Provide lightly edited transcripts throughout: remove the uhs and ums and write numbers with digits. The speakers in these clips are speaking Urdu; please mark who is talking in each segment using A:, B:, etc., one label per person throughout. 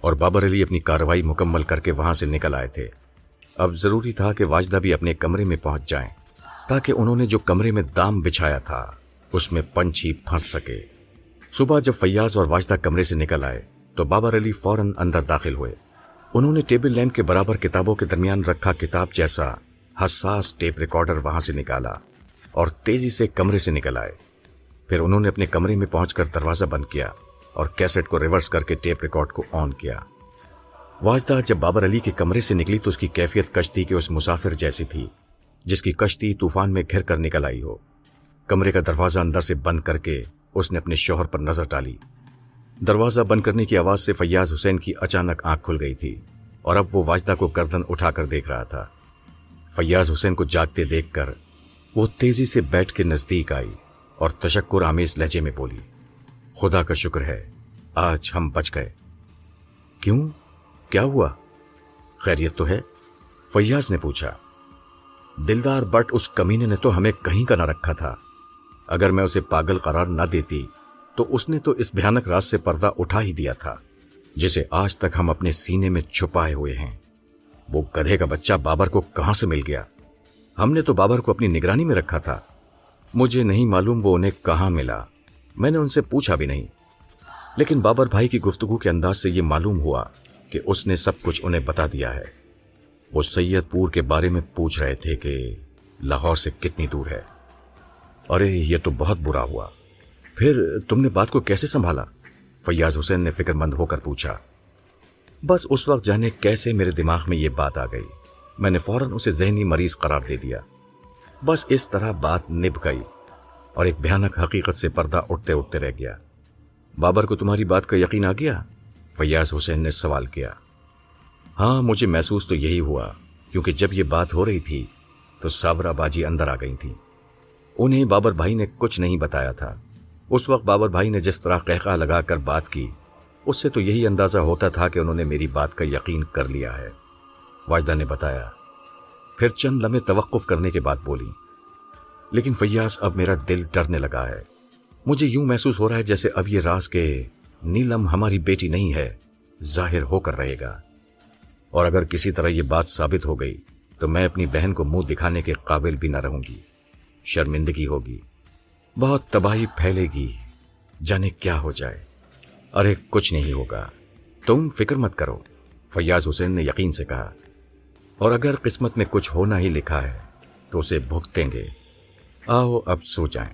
A: اور بابر علی اپنی کارروائی مکمل کر کے وہاں سے نکل آئے تھے۔ اب ضروری تھا کہ واجدہ بھی اپنے کمرے میں پہنچ جائیں تاکہ انہوں نے جو کمرے میں دام بچھایا تھا اس میں پنچھی پھنس سکے۔ صبح جب فیاض اور واجدہ کمرے سے نکل آئے تو بابر علی فوراً اندر داخل ہوئے۔ انہوں نے ٹیبل لیمپ کے برابر کتابوں کے درمیان رکھا کتاب جیسا حساس ٹیپ ریکارڈر وہاں سے نکالا اور تیزی سے کمرے سے نکل آئے۔ پھر انہوں نے اپنے کمرے میں پہنچ کر دروازہ بند کیا اور کیسٹ کو ریورس کر کے ٹیپ ریکارڈ کو آن کیا۔ واجدہ جب بابر علی کے کمرے سے نکلی تو اس کی کیفیت کشتی کے اس مسافر جیسی تھی جس کی کشتی طوفان میں گھر کر نکل آئی ہو۔ کمرے کا دروازہ اندر سے بند کر کے اس نے اپنے شوہر پر نظر ڈالی۔ دروازہ بند کرنے کی آواز سے فیاض حسین کی اچانک آنکھ کھل گئی تھی اور اب وہ واجدہ کو گردن اٹھا کر دیکھ رہا تھا۔ فیاض حسین کو جاگتے دیکھ کر وہ تیزی سے بیٹھ کے نزدیک آئی اور تشکر آمیز لہجے میں بولی، خدا کا شکر ہے آج ہم بچ گئے۔ کیوں؟ کیا ہوا؟ خیریت تو ہے؟ فیاض نے پوچھا۔ دلدار بٹ اس کمینے نے تو ہمیں کہیں کا نہ رکھا تھا۔ اگر میں اسے پاگل قرار نہ دیتی تو اس نے تو اس بھیانک راز سے پردہ اٹھا ہی دیا تھا جسے آج تک ہم اپنے سینے میں چھپائے ہوئے ہیں۔ وہ گدھے کا بچہ بابر کو کہاں سے مل گیا؟ ہم نے تو بابر کو اپنی نگرانی میں رکھا تھا۔ مجھے نہیں معلوم وہ انہیں کہاں ملا، میں نے ان سے پوچھا بھی نہیں، لیکن بابر بھائی کی گفتگو کے انداز سے یہ معلوم ہوا کہ اس نے سب کچھ انہیں بتا دیا ہے۔ وہ سید پور کے بارے میں پوچھ رہے تھے کہ لاہور سے کتنی دور ہے۔ ارے یہ تو بہت برا ہوا۔ پھر تم نے بات کو کیسے سنبھالا؟ فیاض حسین نے فکر مند ہو کر پوچھا۔ بس اس وقت جانے کیسے میرے دماغ میں یہ بات آ گئی، میں نے فوراً اسے ذہنی مریض قرار دے دیا۔ بس اس طرح بات نبھ گئی اور ایک بھیانک حقیقت سے پردہ اٹھتے اٹھتے رہ گیا۔ بابر کو تمہاری بات کا یقین آ گیا؟ فیاض حسین نے سوال کیا۔ ہاں مجھے محسوس تو یہی ہوا، کیونکہ جب یہ بات ہو رہی تھی تو صابرہ باجی اندر آ گئی تھیں۔ انہیں بابر بھائی نے کچھ نہیں بتایا تھا۔ اس وقت بابر بھائی نے جس طرح قہقہ لگا کر بات کی اس سے تو یہی اندازہ ہوتا تھا کہ انہوں نے میری بات کا یقین کر لیا ہے۔ واجدہ نے بتایا۔ پھر چند لمحے توقف کرنے کے بعد بولی، لیکن فیاض اب میرا دل ڈرنے لگا ہے۔ مجھے یوں محسوس ہو رہا ہے جیسے اب یہ راز کہ نیلم ہماری بیٹی نہیں ہے ظاہر ہو کر رہے گا، اور اگر کسی طرح یہ بات ثابت ہو گئی تو میں اپنی بہن کو منہ دکھانے کے قابل بھی نہ رہوں گی۔ شرمندگی ہوگی، بہت تباہی پھیلے گی، جانے کیا ہو جائے۔ ارے کچھ نہیں ہوگا، تم فکر مت کرو، فیاض حسین نے یقین سے کہا، اور اگر قسمت میں کچھ ہونا ہی لکھا ہے تو اسے بھگتیں گے۔ آؤ اب سو جائیں۔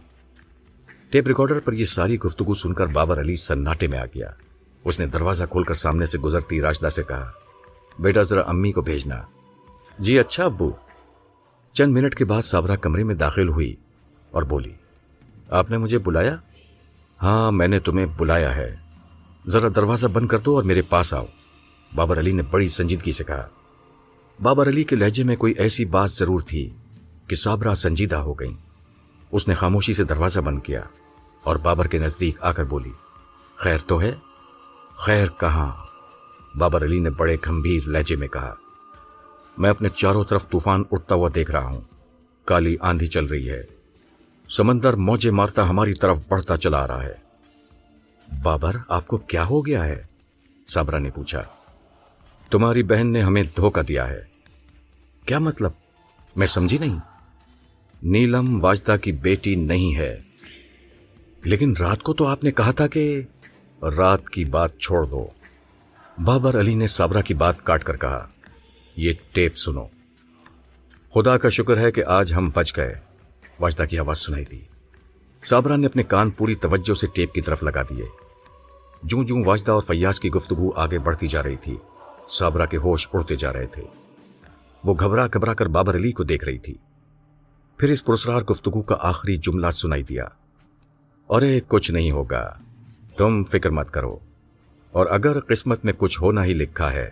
A: ٹیپ ریکارڈر پر یہ ساری گفتگو سن کر بابر علی سناٹے میں آ گیا۔ اس نے دروازہ کھول کر سامنے سے گزرتی راشدہ سے کہا، بیٹا ذرا امی کو بھیجنا۔ جی اچھا ابو۔ چند منٹ کے بعد صابرہ کمرے میں داخل ہوئی اور بولی، آپ نے مجھے بلایا؟ ہاں میں نے تمہیں بلایا ہے، ذرا دروازہ بند کر دو اور میرے پاس آؤ، بابر علی نے بڑی سنجیدگی سے کہا۔ بابر علی کے لہجے میں کوئی ایسی بات ضرور تھی کہ صابرہ سنجیدہ ہو گئیں۔ اس نے خاموشی سے دروازہ بند کیا اور بابر کے نزدیک آ کر بولی، خیر تو ہے؟ خیر کہاں، بابر علی نے بڑے گھمبیر لہجے میں کہا، میں اپنے چاروں طرف طوفان اٹھتا ہوا دیکھ رہا ہوں، کالی آندھی چل رہی ہے، سمندر موجیں مارتا ہماری طرف بڑھتا چلا آ رہا ہے۔ بابر آپ کو کیا ہو گیا ہے؟ صابرہ نے پوچھا۔ تمہاری بہن نے ہمیں دھوکہ دیا ہے۔ کیا مطلب؟ میں سمجھی نہیں۔ نیلم واجدہ کی بیٹی نہیں ہے۔ لیکن رات کو تو آپ نے کہا تھا کہ… رات کی بات چھوڑ دو، بابر علی نے صابرہ کی بات کاٹ کر کہا، یہ ٹیپ سنو۔ خدا کا شکر ہے کہ آج ہم بچ گئے، واجدہ کی آواز سنائی دی۔ صابرہ نے اپنے کان پوری توجہ سے ٹیپ کی طرف لگا دیے۔ جوں جوں واجدہ اور فیاض کی گفتگو آگے بڑھتی جا رہی تھی، صابرہ کے ہوش اڑتے جا رہے تھے۔ وہ گھبرا گھبرا کر بابر علی کو دیکھ رہی تھی۔ پھر اس پرسرار گفتگو کا آخری جملہ سنائی دیا، ارے کچھ نہیں ہوگا، تم فکر مت کرو، اور اگر قسمت میں کچھ ہونا ہی لکھا ہے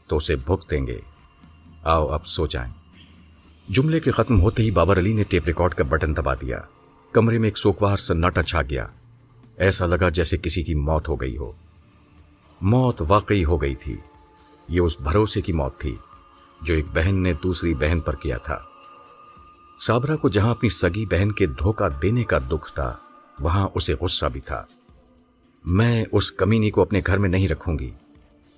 A: تو اسے بھگتیں گے۔ آؤ اب سو جائیں۔ جملے کے ختم ہوتے ہی بابر علی نے ٹیپ ریکارڈ کا بٹن دبا دیا۔ کمرے میں ایک سوکوار سناٹا چھا گیا، ایسا لگا جیسے کسی کی موت ہو گئی ہو۔ موت واقعی ہو گئی تھی۔ یہ اس بھروسے کی موت تھی جو ایک بہن نے دوسری بہن پر کیا تھا۔ صابرہ کو جہاں اپنی سگی بہن کے دھوکہ دینے کا دکھ تھا، وہاں اسے غصہ بھی تھا۔ میں اس کمینی کو اپنے گھر میں نہیں رکھوں گی،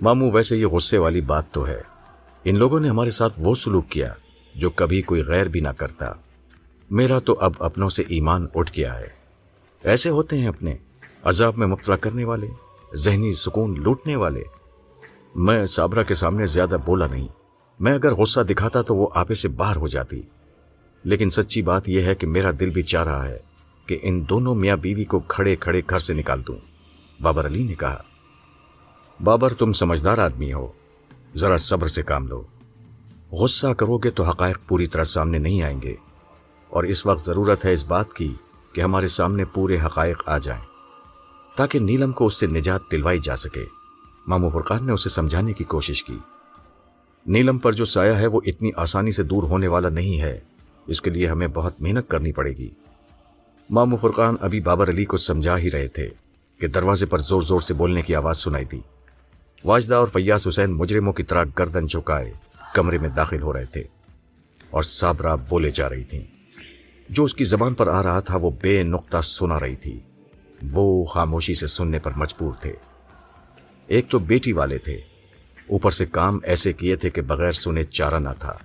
A: ماموں ویسے یہ غصے والی بات تو ہے، ان لوگوں نے ہمارے ساتھ وہ سلوک کیا جو کبھی کوئی غیر بھی نہ کرتا۔ میرا تو اب اپنوں سے ایمان اٹھ گیا ہے۔ ایسے ہوتے ہیں اپنے عذاب میں مبتلا کرنے والے، ذہنی سکون لوٹنے والے۔ میں صابرہ کے سامنے زیادہ بولا نہیں، میں اگر غصہ دکھاتا تو وہ آپے سے باہر ہو جاتی، لیکن سچی بات یہ ہے کہ میرا دل بھی چاہ رہا ہے کہ ان دونوں میاں بیوی کو کھڑے کھڑے گھر سے نکال دوں۔ بابر علی نے کہا، بابر تم سمجھدار آدمی ہو، ذرا صبر سے کام لو۔ غصہ کرو گے تو حقائق پوری طرح سامنے نہیں آئیں گے، اور اس وقت ضرورت ہے اس بات کی کہ ہمارے سامنے پورے حقائق آ جائیں تاکہ نیلم کو اس سے نجات دلوائی جا سکے۔ ماموں فرقان نے اسے سمجھانے کی کوشش کی۔ نیلم پر جو سایہ ہے وہ اتنی آسانی سے دور ہونے والا نہیں ہے، اس کے لیے ہمیں بہت محنت کرنی پڑے گی۔ ماموں فرقان ابھی بابر علی کو سمجھا ہی رہے تھے کہ دروازے پر زور زور سے بولنے کی آواز سنائی دی۔ واجدہ اور فیاض حسین مجرموں کی طرح گردن جھکائے کمرے میں داخل ہو رہے تھے، اور صابرہ بولے جا رہی تھیں۔ جو اس کی زبان پر آ رہا تھا وہ بے نقطہ سنا رہی تھی۔ وہ خاموشی سے سننے پر مجبور تھے۔ ایک تو بیٹی والے تھے، اوپر سے کام ایسے کیے تھے کہ بغیر سنے چارہ نہ تھا۔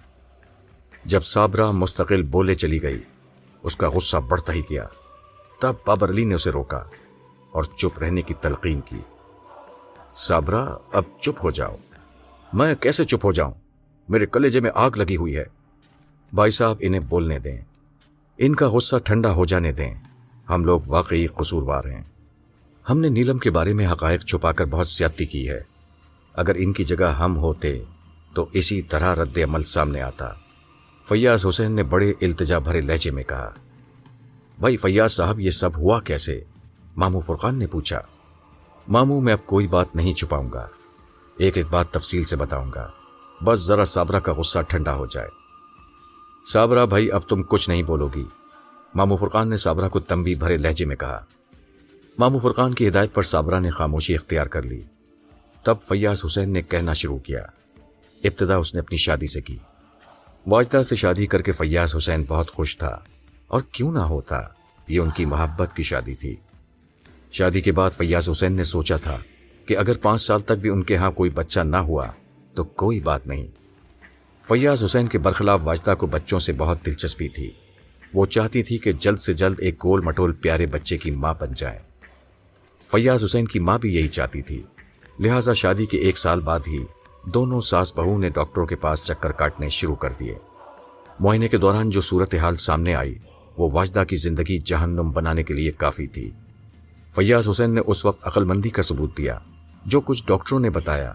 A: جب صابرہ مستقل بولے چلی گئی، اس کا غصہ بڑھتا ہی گیا۔ تب بابر علی نے اسے روکا اور چپ رہنے کی تلقین کی۔ صابرہ اب چپ ہو جاؤ۔ میں کیسے چپ ہو جاؤں؟ میرے کلیجے میں آگ لگی ہوئی ہے۔ بھائی صاحب انہیں بولنے دیں، ان کا غصہ ٹھنڈا ہو جانے دیں۔ ہم لوگ واقعی قصوروار ہیں، ہم نے نیلم کے بارے میں حقائق چھپا کر بہت زیادتی کی ہے۔ اگر ان کی جگہ ہم ہوتے تو اسی طرح رد عمل سامنے آتا۔ فیاض حسین نے بڑے التجا بھرے لہجے میں کہا۔ بھائی فیاض صاحب یہ سب ہوا کیسے؟ ماموں فرقان نے پوچھا۔ ماموں میں اب کوئی بات نہیں چھپاؤں گا، ایک ایک بات تفصیل سے بتاؤں گا، بس ذرا صابرہ کا غصہ ٹھنڈا ہو جائے۔ صابرہ بھائی اب تم کچھ نہیں بولو گی، ماموں فرقان نے صابرہ کو تنبیہ بھرے لہجے میں کہا۔ ماموں فرقان کی ہدایت پر صابرہ نے خاموشی اختیار کر لی۔ تب فیاض حسین نے کہنا شروع کیا۔ ابتدا اس نے اپنی شادی سے کی۔ واجدہ سے شادی کر کے فیاض حسین بہت خوش تھا، اور کیوں نہ ہوتا، یہ ان کی محبت کی شادی تھی۔ شادی کے بعد فیاض حسین نے سوچا تھا کہ اگر 5 سال تک بھی ان کے ہاں کوئی بچہ نہ ہوا تو کوئی بات نہیں۔ فیاض حسین کے برخلاف واجدہ کو بچوں سے بہت دلچسپی تھی۔ وہ چاہتی تھی کہ جلد سے جلد ایک گول مٹول پیارے بچے کی ماں بن جائے۔ فیاض حسین کی ماں بھی یہی چاہتی تھی، لہٰذا شادی کے 1 سال بعد ہی دونوں ساس بہو نے ڈاکٹروں کے پاس چکر کاٹنے شروع کر دیے۔ معائنے کے دوران جو صورتحال سامنے آئی وہ واجدہ کی زندگی جہنم بنانے کے لیے کافی تھی۔ فیاض حسین نے اس وقت عقل مندی کا ثبوت دیا۔ جو کچھ ڈاکٹروں نے بتایا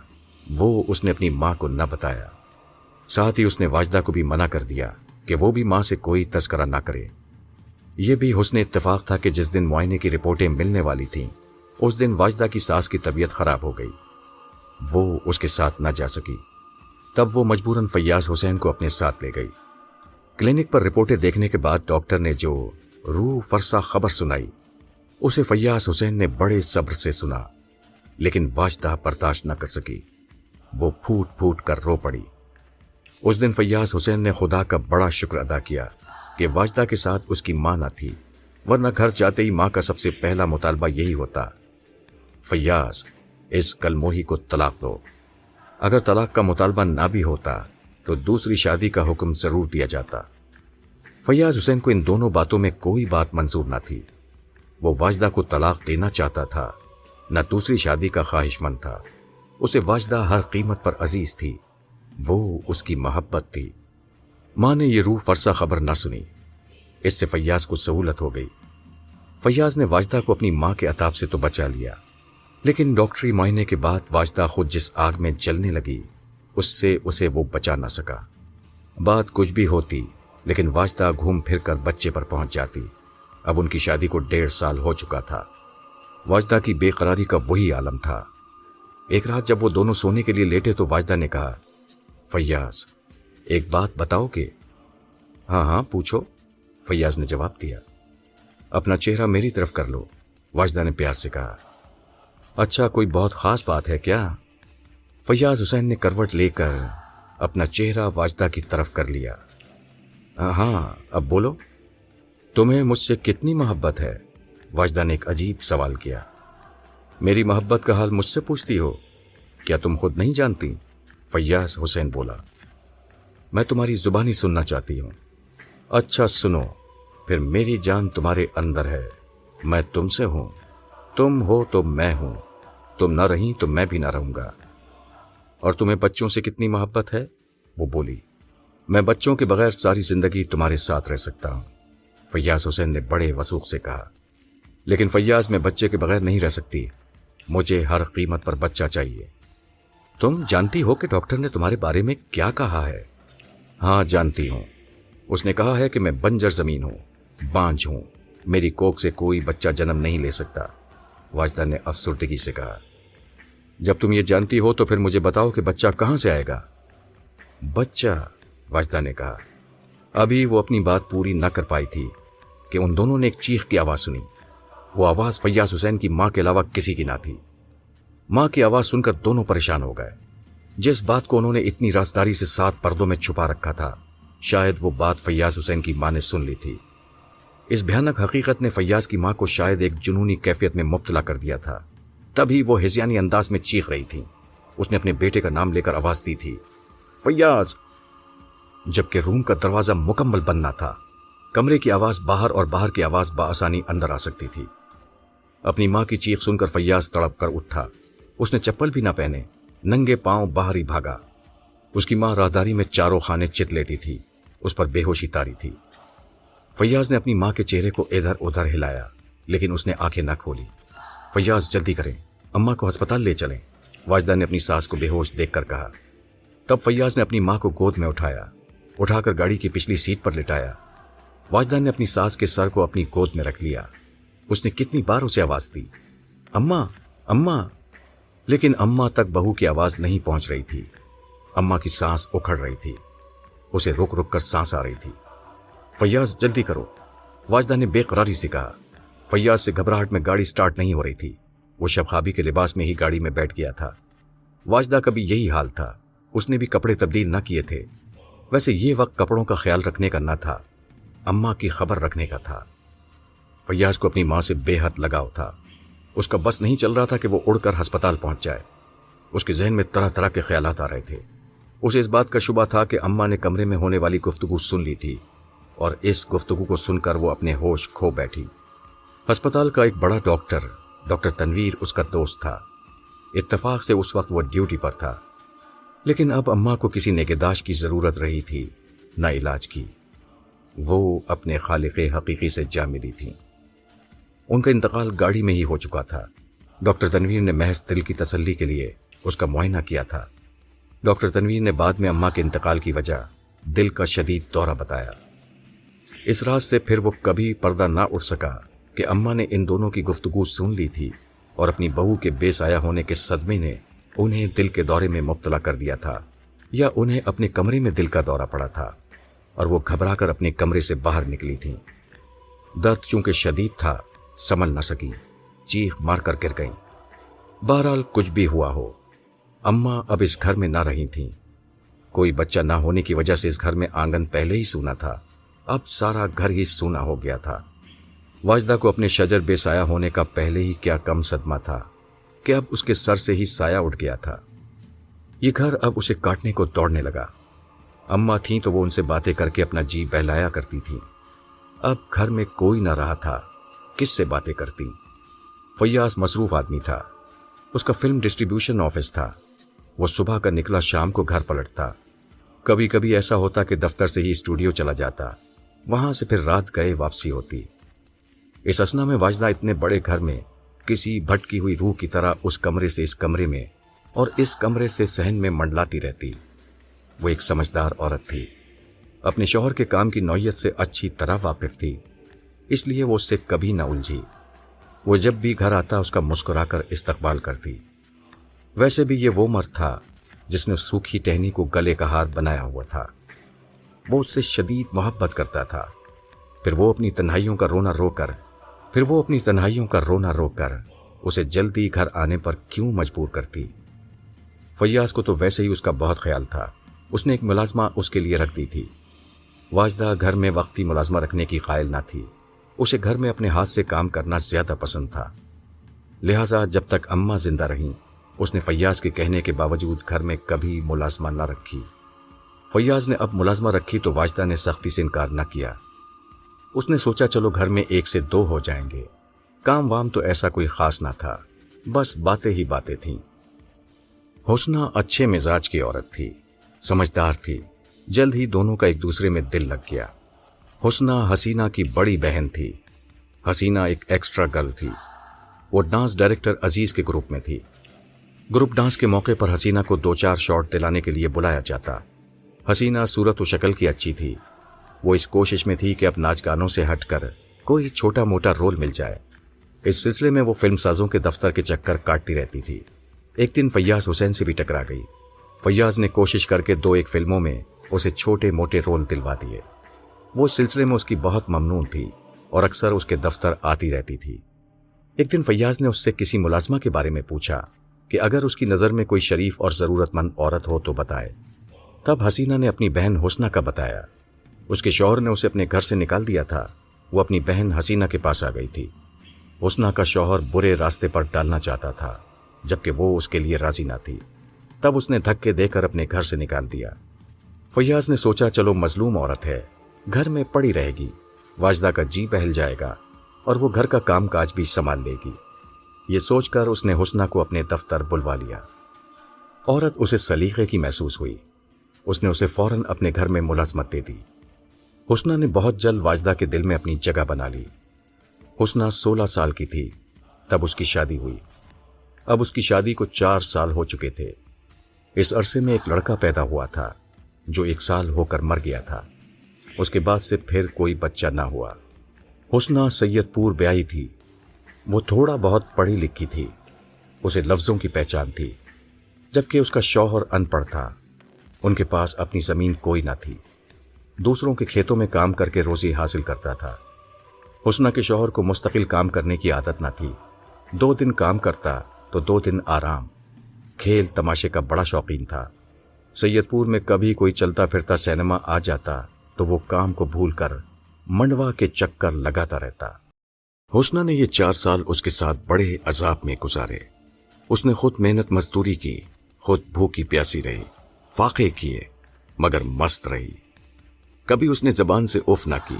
A: وہ اس نے اپنی ماں کو نہ بتایا۔ ساتھ ہی اس نے واجدہ کو بھی منع کر دیا کہ وہ بھی ماں سے کوئی تذکرہ نہ کرے۔ یہ بھی حسن اتفاق تھا کہ جس دن معائنے کی رپورٹیں ملنے والی تھیں اس دن واجدہ کی ساس کی طبیعت خراب ہو گئی، وہ اس کے ساتھ نہ جا سکی۔ تب وہ مجبوراً فیاض حسین کو اپنے ساتھ لے گئی۔ کلینک پر رپورٹیں دیکھنے کے بعد ڈاکٹر نے جو روح فرسا خبر سنائی اسے فیاض حسین نے بڑے صبر سے سنا، لیکن واجدہ برداشت نہ کر سکی۔ وہ پھوٹ پھوٹ کر رو پڑی۔ اس دن فیاض حسین نے خدا کا بڑا شکر ادا کیا کہ واجدہ کے ساتھ اس کی ماں نہ تھی، ورنہ گھر جاتے ہی ماں کا سب سے پہلا مطالبہ یہی ہوتا، فیاض اس کلموہی کو طلاق دو۔ اگر طلاق کا مطالبہ نہ بھی ہوتا تو دوسری شادی کا حکم ضرور دیا جاتا۔ فیاض حسین کو ان دونوں باتوں میں کوئی بات منظور نہ تھی۔ وہ واجدہ کو طلاق دینا چاہتا تھا، نہ دوسری شادی کا خواہش مند تھا۔ اسے واجدہ ہر قیمت پر عزیز تھی، وہ اس کی محبت تھی۔ ماں نے یہ روح فرسا خبر نہ سنی، اس سے فیاض کو سہولت ہو گئی۔ فیاض نے واجدہ کو اپنی ماں کے عذاب سے تو بچا لیا، لیکن ڈاکٹری معائنے کے بعد واجدہ خود جس آگ میں جلنے لگی اس سے اسے وہ بچا نہ سکا۔ بات کچھ بھی ہوتی لیکن واجدہ گھوم پھر کر بچے پر پہنچ جاتی۔ اب ان کی شادی کو 1.5 سال ہو چکا تھا۔ واجدہ کی بے قراری کا وہی عالم تھا۔ ایک رات جب وہ دونوں سونے کے لیے لیٹے تو واجدہ نے کہا، فیاض ایک بات بتاؤ گے؟ ہاں ہاں پوچھو، فیاض نے جواب دیا۔ اپنا چہرہ میری طرف کر لو، واجدہ نے پیار سے کہا۔ اچھا کوئی بہت خاص بات ہے کیا؟ فیاض حسین نے کروٹ لے کر اپنا چہرہ واجدہ کی طرف کر لیا۔ ہاں اب بولو، تمہیں مجھ سے کتنی محبت ہے؟ واجدہ نے ایک عجیب سوال کیا۔ میری محبت کا حال مجھ سے پوچھتی ہو؟ کیا تم خود نہیں جانتی؟ فیاض حسین بولا۔ میں تمہاری زبانی سننا چاہتی ہوں۔ اچھا سنو، پھر میری جان تمہارے اندر ہے، میں تم سے ہوں، تم ہو تو میں ہوں، تم نہ رہیں تو میں بھی نہ رہوں گا۔ اور تمہیں بچوں سے کتنی محبت ہے؟ وہ بولی۔ میں بچوں کے بغیر ساری زندگی تمہارے ساتھ رہ سکتا ہوں، فیاض حسین نے بڑے وثوق سے کہا۔ لیکن فیاض، میں بچے کے بغیر نہیں رہ سکتی، مجھے ہر قیمت پر بچہ چاہیے۔ تم جانتی ہو کہ ڈاکٹر نے تمہارے بارے میں کیا کہا ہے؟ ہاں جانتی ہوں، اس نے کہا ہے کہ میں بنجر زمین ہوں، بانجھ ہوں، میری کوکھ سے کوئی بچہ جنم نہیں لے سکتا، واجدہ نے افسردگی سے کہا۔ جب تم یہ جانتی ہو تو پھر مجھے بتاؤ کہ بچہ کہاں سے آئے گا؟ بچہ، واجدہ نے کہا۔ ابھی وہ اپنی بات پوری نہ کر پائی تھی کہ ان دونوں نے ایک چیخ کی آواز سنی۔ وہ آواز فیاض حسین کی ماں کے علاوہ کسی کی نہ تھی۔ ماں کی آواز سن کر دونوں پریشان ہو گئے۔ جس بات کو انہوں نے اتنی رازداری سے 7 پردوں میں چھپا رکھا تھا، شاید وہ بات فیاض حسین کی ماں نے سن لی تھی۔ اس بھیانک حقیقت نے فیاض کی ماں کو شاید ایک جنونی کیفیت میں مبتلا کر دیا تھا، تبھی وہ ہذیانی انداز میں چیخ رہی تھی۔ اس نے اپنے بیٹے کا نام لے کر آواز دی تھی، فیاض، جبکہ روم کا دروازہ مکمل بند نہ تھا۔ کمرے کی آواز باہر اور باہر کی آواز بآسانی اندر آ سکتی تھی۔ اپنی ماں کی چیخ سن کر فیاض تڑپ کر اٹھا۔ اس نے چپل بھی نہ پہنے، ننگے پاؤں باہر ہی بھاگا۔ اس کی ماں راہداری میں چاروں خانے چت لیٹی تھی، اس پر بے ہوشی طاری تھی۔ فیاض نے اپنی ماں کے چہرے کو ادھر ادھر ہلایا، لیکن اس نے آنکھیں نہ کھولی۔ فیاض، جلدی کریں، اماں کو ہسپتال لے چلیں، واجدہ نے اپنی ساس کو بے ہوش دیکھ کر کہا۔ تب فیاض نے اپنی ماں کو گود میں اٹھایا، اٹھا کر گاڑی کی پچھلی سیٹ پر لٹایا۔ واجدہ نے اپنی ساس کے سر کو اپنی گود میں رکھ لیا۔ اس نے کتنی بار اسے آواز دی، اماں، اماں، لیکن اماں تک بہو کی آواز نہیں پہنچ رہی تھی۔ اماں کی سانس اکھڑ رہی تھی، اسے رک رک کر سانس آ رہی تھی۔ فیاض، جلدی کرو، واجدہ نے بے قراری سے کہا۔ فیاض سے گھبراہٹ میں گاڑی سٹارٹ نہیں ہو رہی تھی۔ وہ شب خوابی کے لباس میں ہی گاڑی میں بیٹھ گیا تھا۔ واجدہ کا بھی یہی حال تھا، اس نے بھی کپڑے تبدیل نہ کیے تھے۔ ویسے یہ وقت کپڑوں کا خیال رکھنے کا نہ تھا، اماں کی خبر رکھنے کا تھا۔ فیاض کو اپنی ماں سے بے حد لگاؤ تھا۔ اس کا بس نہیں چل رہا تھا کہ وہ اڑ کر ہسپتال پہنچ جائے۔ اس کے ذہن میں طرح طرح کے خیالات آ رہے تھے۔ اسے اس بات کا شبہ تھا کہ اماں نے کمرے میں ہونے والی گفتگو سن لی تھی، اور اس گفتگو کو سن کر وہ اپنے ہوش کھو بیٹھی۔ ہسپتال کا ایک بڑا ڈاکٹر تنویر اس کا دوست تھا۔ اتفاق سے اس وقت وہ ڈیوٹی پر تھا، لیکن اب اماں کو کسی نگہداشت کی ضرورت رہی تھی، نہ علاج کی۔ وہ اپنے خالق حقیقی سے جا ملی تھی۔ ان کا انتقال گاڑی میں ہی ہو چکا تھا۔ ڈاکٹر تنویر نے محض دل کی تسلی کے لیے اس کا معائنہ کیا تھا۔ ڈاکٹر تنویر نے بعد میں اماں کے انتقال کی وجہ دل کا شدید دورہ بتایا۔ اس راز سے پھر وہ کبھی پردہ نہ اٹھ سکا کہ اماں نے ان دونوں کی گفتگو سن لی تھی، اور اپنی بہو کے بے سایہ ہونے کے صدمے نے انہیں دل کے دورے میں مبتلا کر دیا تھا، یا انہیں اپنے کمرے میں دل کا دورہ پڑا تھا، اور وہ گھبرا کر اپنے کمرے سے باہر نکلی تھیں۔ درد چونکہ شدید تھا، سنبھل نہ سکی، چیخ مار کر گر گئیں۔ بہرحال کچھ بھی ہوا ہو، اماں اب اس گھر میں نہ رہی تھیں۔ کوئی بچہ نہ ہونے کی وجہ سے اس گھر میں آنگن پہلے ہی سونا تھا، اب سارا گھر ہی سونا ہو گیا تھا۔ واجدہ کو اپنے شجر بے سایہ ہونے کا پہلے ہی کیا کم صدمہ تھا کہ اب اس کے سر سے ہی سایہ اٹھ گیا تھا۔ یہ گھر اب اسے کاٹنے کو دوڑنے لگا۔ اماں تھیں تو وہ ان سے باتیں کر کے اپنا جی بہلایا کرتی تھیں۔ اب گھر میں کوئی نہ رہا تھا، کس سے باتیں کرتی؟ فیاض مصروف آدمی تھا، اس کا فلم ڈسٹریبیوشن آفس تھا۔ وہ صبح کا نکلا شام کو گھر پلٹتا۔ کبھی کبھی ایسا ہوتا کہ دفتر سے ہی اسٹوڈیو چلا جاتا، وہاں سے پھر رات گئے واپسی ہوتی۔ اس اثنا میں واجدہ اتنے بڑے گھر میں کسی بھٹکی ہوئی روح کی طرح اس کمرے سے اس کمرے میں اور اس کمرے سے صحن میں منڈلاتی رہتی۔ وہ ایک سمجھدار عورت تھی، اپنے شوہر کے کام کی نوعیت سے اچھی طرح واقف تھی، اس لیے وہ اس سے کبھی نہ الجھی۔ وہ جب بھی گھر آتا اس کا مسکرا کر استقبال کرتی۔ ویسے بھی یہ وہ مرد تھا جس نے سوکھی ٹہنی کو گلے کا ہار بنایا ہوا تھا۔ وہ اس سے شدید محبت کرتا تھا۔ پھر وہ اپنی تنہائیوں کا رونا رو کر اسے جلدی گھر آنے پر کیوں مجبور کرتی؟ فیاض کو تو ویسے ہی اس کا بہت خیال تھا، اس نے ایک ملازمہ اس کے لیے رکھ دی تھی۔ واجدہ گھر میں وقتی ملازمہ رکھنے کی قائل نہ تھی، اسے گھر میں اپنے ہاتھ سے کام کرنا زیادہ پسند تھا۔ لہٰذا جب تک اماں زندہ رہیں، اس نے فیاض کے کہنے کے باوجود گھر میں کبھی ملازمہ نہ رکھی۔ فیاض نے اب ملازمہ رکھی تو واجدہ نے سختی سے انکار نہ کیا۔ اس نے سوچا چلو گھر میں 1 سے 2 ہو جائیں گے، کام وام تو ایسا کوئی خاص نہ تھا، بس باتیں ہی باتیں تھیں۔ حسنہ اچھے مزاج کی عورت تھی، سمجھدار تھی، جلد ہی دونوں کا ایک دوسرے میں دل لگ گیا۔ حسنہ حسینہ کی بڑی بہن تھی۔ حسینہ ایک ایکسٹرا گرل تھی، وہ ڈانس ڈائریکٹر عزیز کے گروپ میں تھی۔ گروپ ڈانس کے موقع پر حسینہ کو 2-4 شاٹ دلانے کے لیے بلایا جاتا۔ حسینہ صورت و شکل کی اچھی تھی، وہ اس کوشش میں تھی کہ اب ناچ گانوں سے ہٹ کر کوئی چھوٹا موٹا رول مل جائے۔ اس سلسلے میں وہ فلم سازوں کے دفتر کے چکر کاٹتی رہتی تھی۔ ایک دن فیاض حسین سے بھی ٹکرا گئی۔ فیاض نے کوشش کر کے 2-1 فلموں میں اسے چھوٹے موٹے رول دلوا دیے۔ وہ اس سلسلے میں اس کی بہت ممنون تھی اور اکثر اس کے دفتر آتی رہتی تھی۔ ایک دن فیاض نے اس سے کسی ملازمہ کے بارے میں پوچھا کہ اگر اس کی نظر میں کوئی شریف اور ضرورت مند عورت ہو تو بتائے۔ تب حسینہ نے اپنی بہن حسنہ کا بتایا۔ اس کے شوہر نے اسے اپنے گھر سے نکال دیا تھا۔ وہ اپنی بہن حسینہ کے پاس آ گئی تھی۔ حسنہ کا شوہر برے راستے پر ڈالنا چاہتا تھا، جبکہ وہ اس کے لیے راضی نہ تھی۔ تب اس نے دھکے دے کر اپنے گھر سے نکال دیا۔ فیاض نے سوچا چلو مظلوم عورت ہے، گھر میں پڑی رہے گی، واجدہ کا جی بہل جائے گا اور وہ گھر کا کام کاج بھی سنبھال لے گی۔ یہ سوچ کر اس نے حسنہ کو اپنے دفتر بلوا لیا۔ عورت اسے سلیقے کی محسوس ہوئی۔ اس نے اسے فوراً اپنے گھر میں ملازمت دے دی۔ حسنہ نے بہت جلد واجدہ کے دل میں اپنی جگہ بنا لی۔ حسنہ 16 سال کی تھی تب اس کی شادی ہوئی۔ اب اس کی شادی کو 4 سال ہو چکے تھے۔ اس عرصے میں ایک لڑکا پیدا ہوا تھا جو 1 سال ہو کر مر گیا تھا۔ اس کے بعد سے پھر کوئی بچہ نہ ہوا۔ حسنہ سید پور بیائی تھی۔ وہ تھوڑا بہت پڑھی لکھی تھی، اسے لفظوں کی پہچان تھی، جبکہ اس کا شوہر ان پڑھ تھا۔ ان کے پاس اپنی زمین کوئی نہ تھی، دوسروں کے کھیتوں میں کام کر کے روزی حاصل کرتا تھا۔ حسنہ کے شوہر کو مستقل کام کرنے کی عادت نہ تھی، 2 دن کام کرتا تو 2 دن آرام۔ کھیل تماشے کا بڑا شوقین تھا۔ سید پور میں کبھی کوئی چلتا پھرتا سینما آ جاتا تو وہ کام کو بھول کر منڈوا کے چکر لگاتا رہتا۔ حسنہ نے یہ 4 سال اس کے ساتھ بڑے عذاب میں گزارے۔ اس نے خود محنت مزدوری کی، خود بھوکی پیاسی رہی، فاقے کیے مگر مست رہی۔ کبھی اس نے زبان سے اف نہ کی،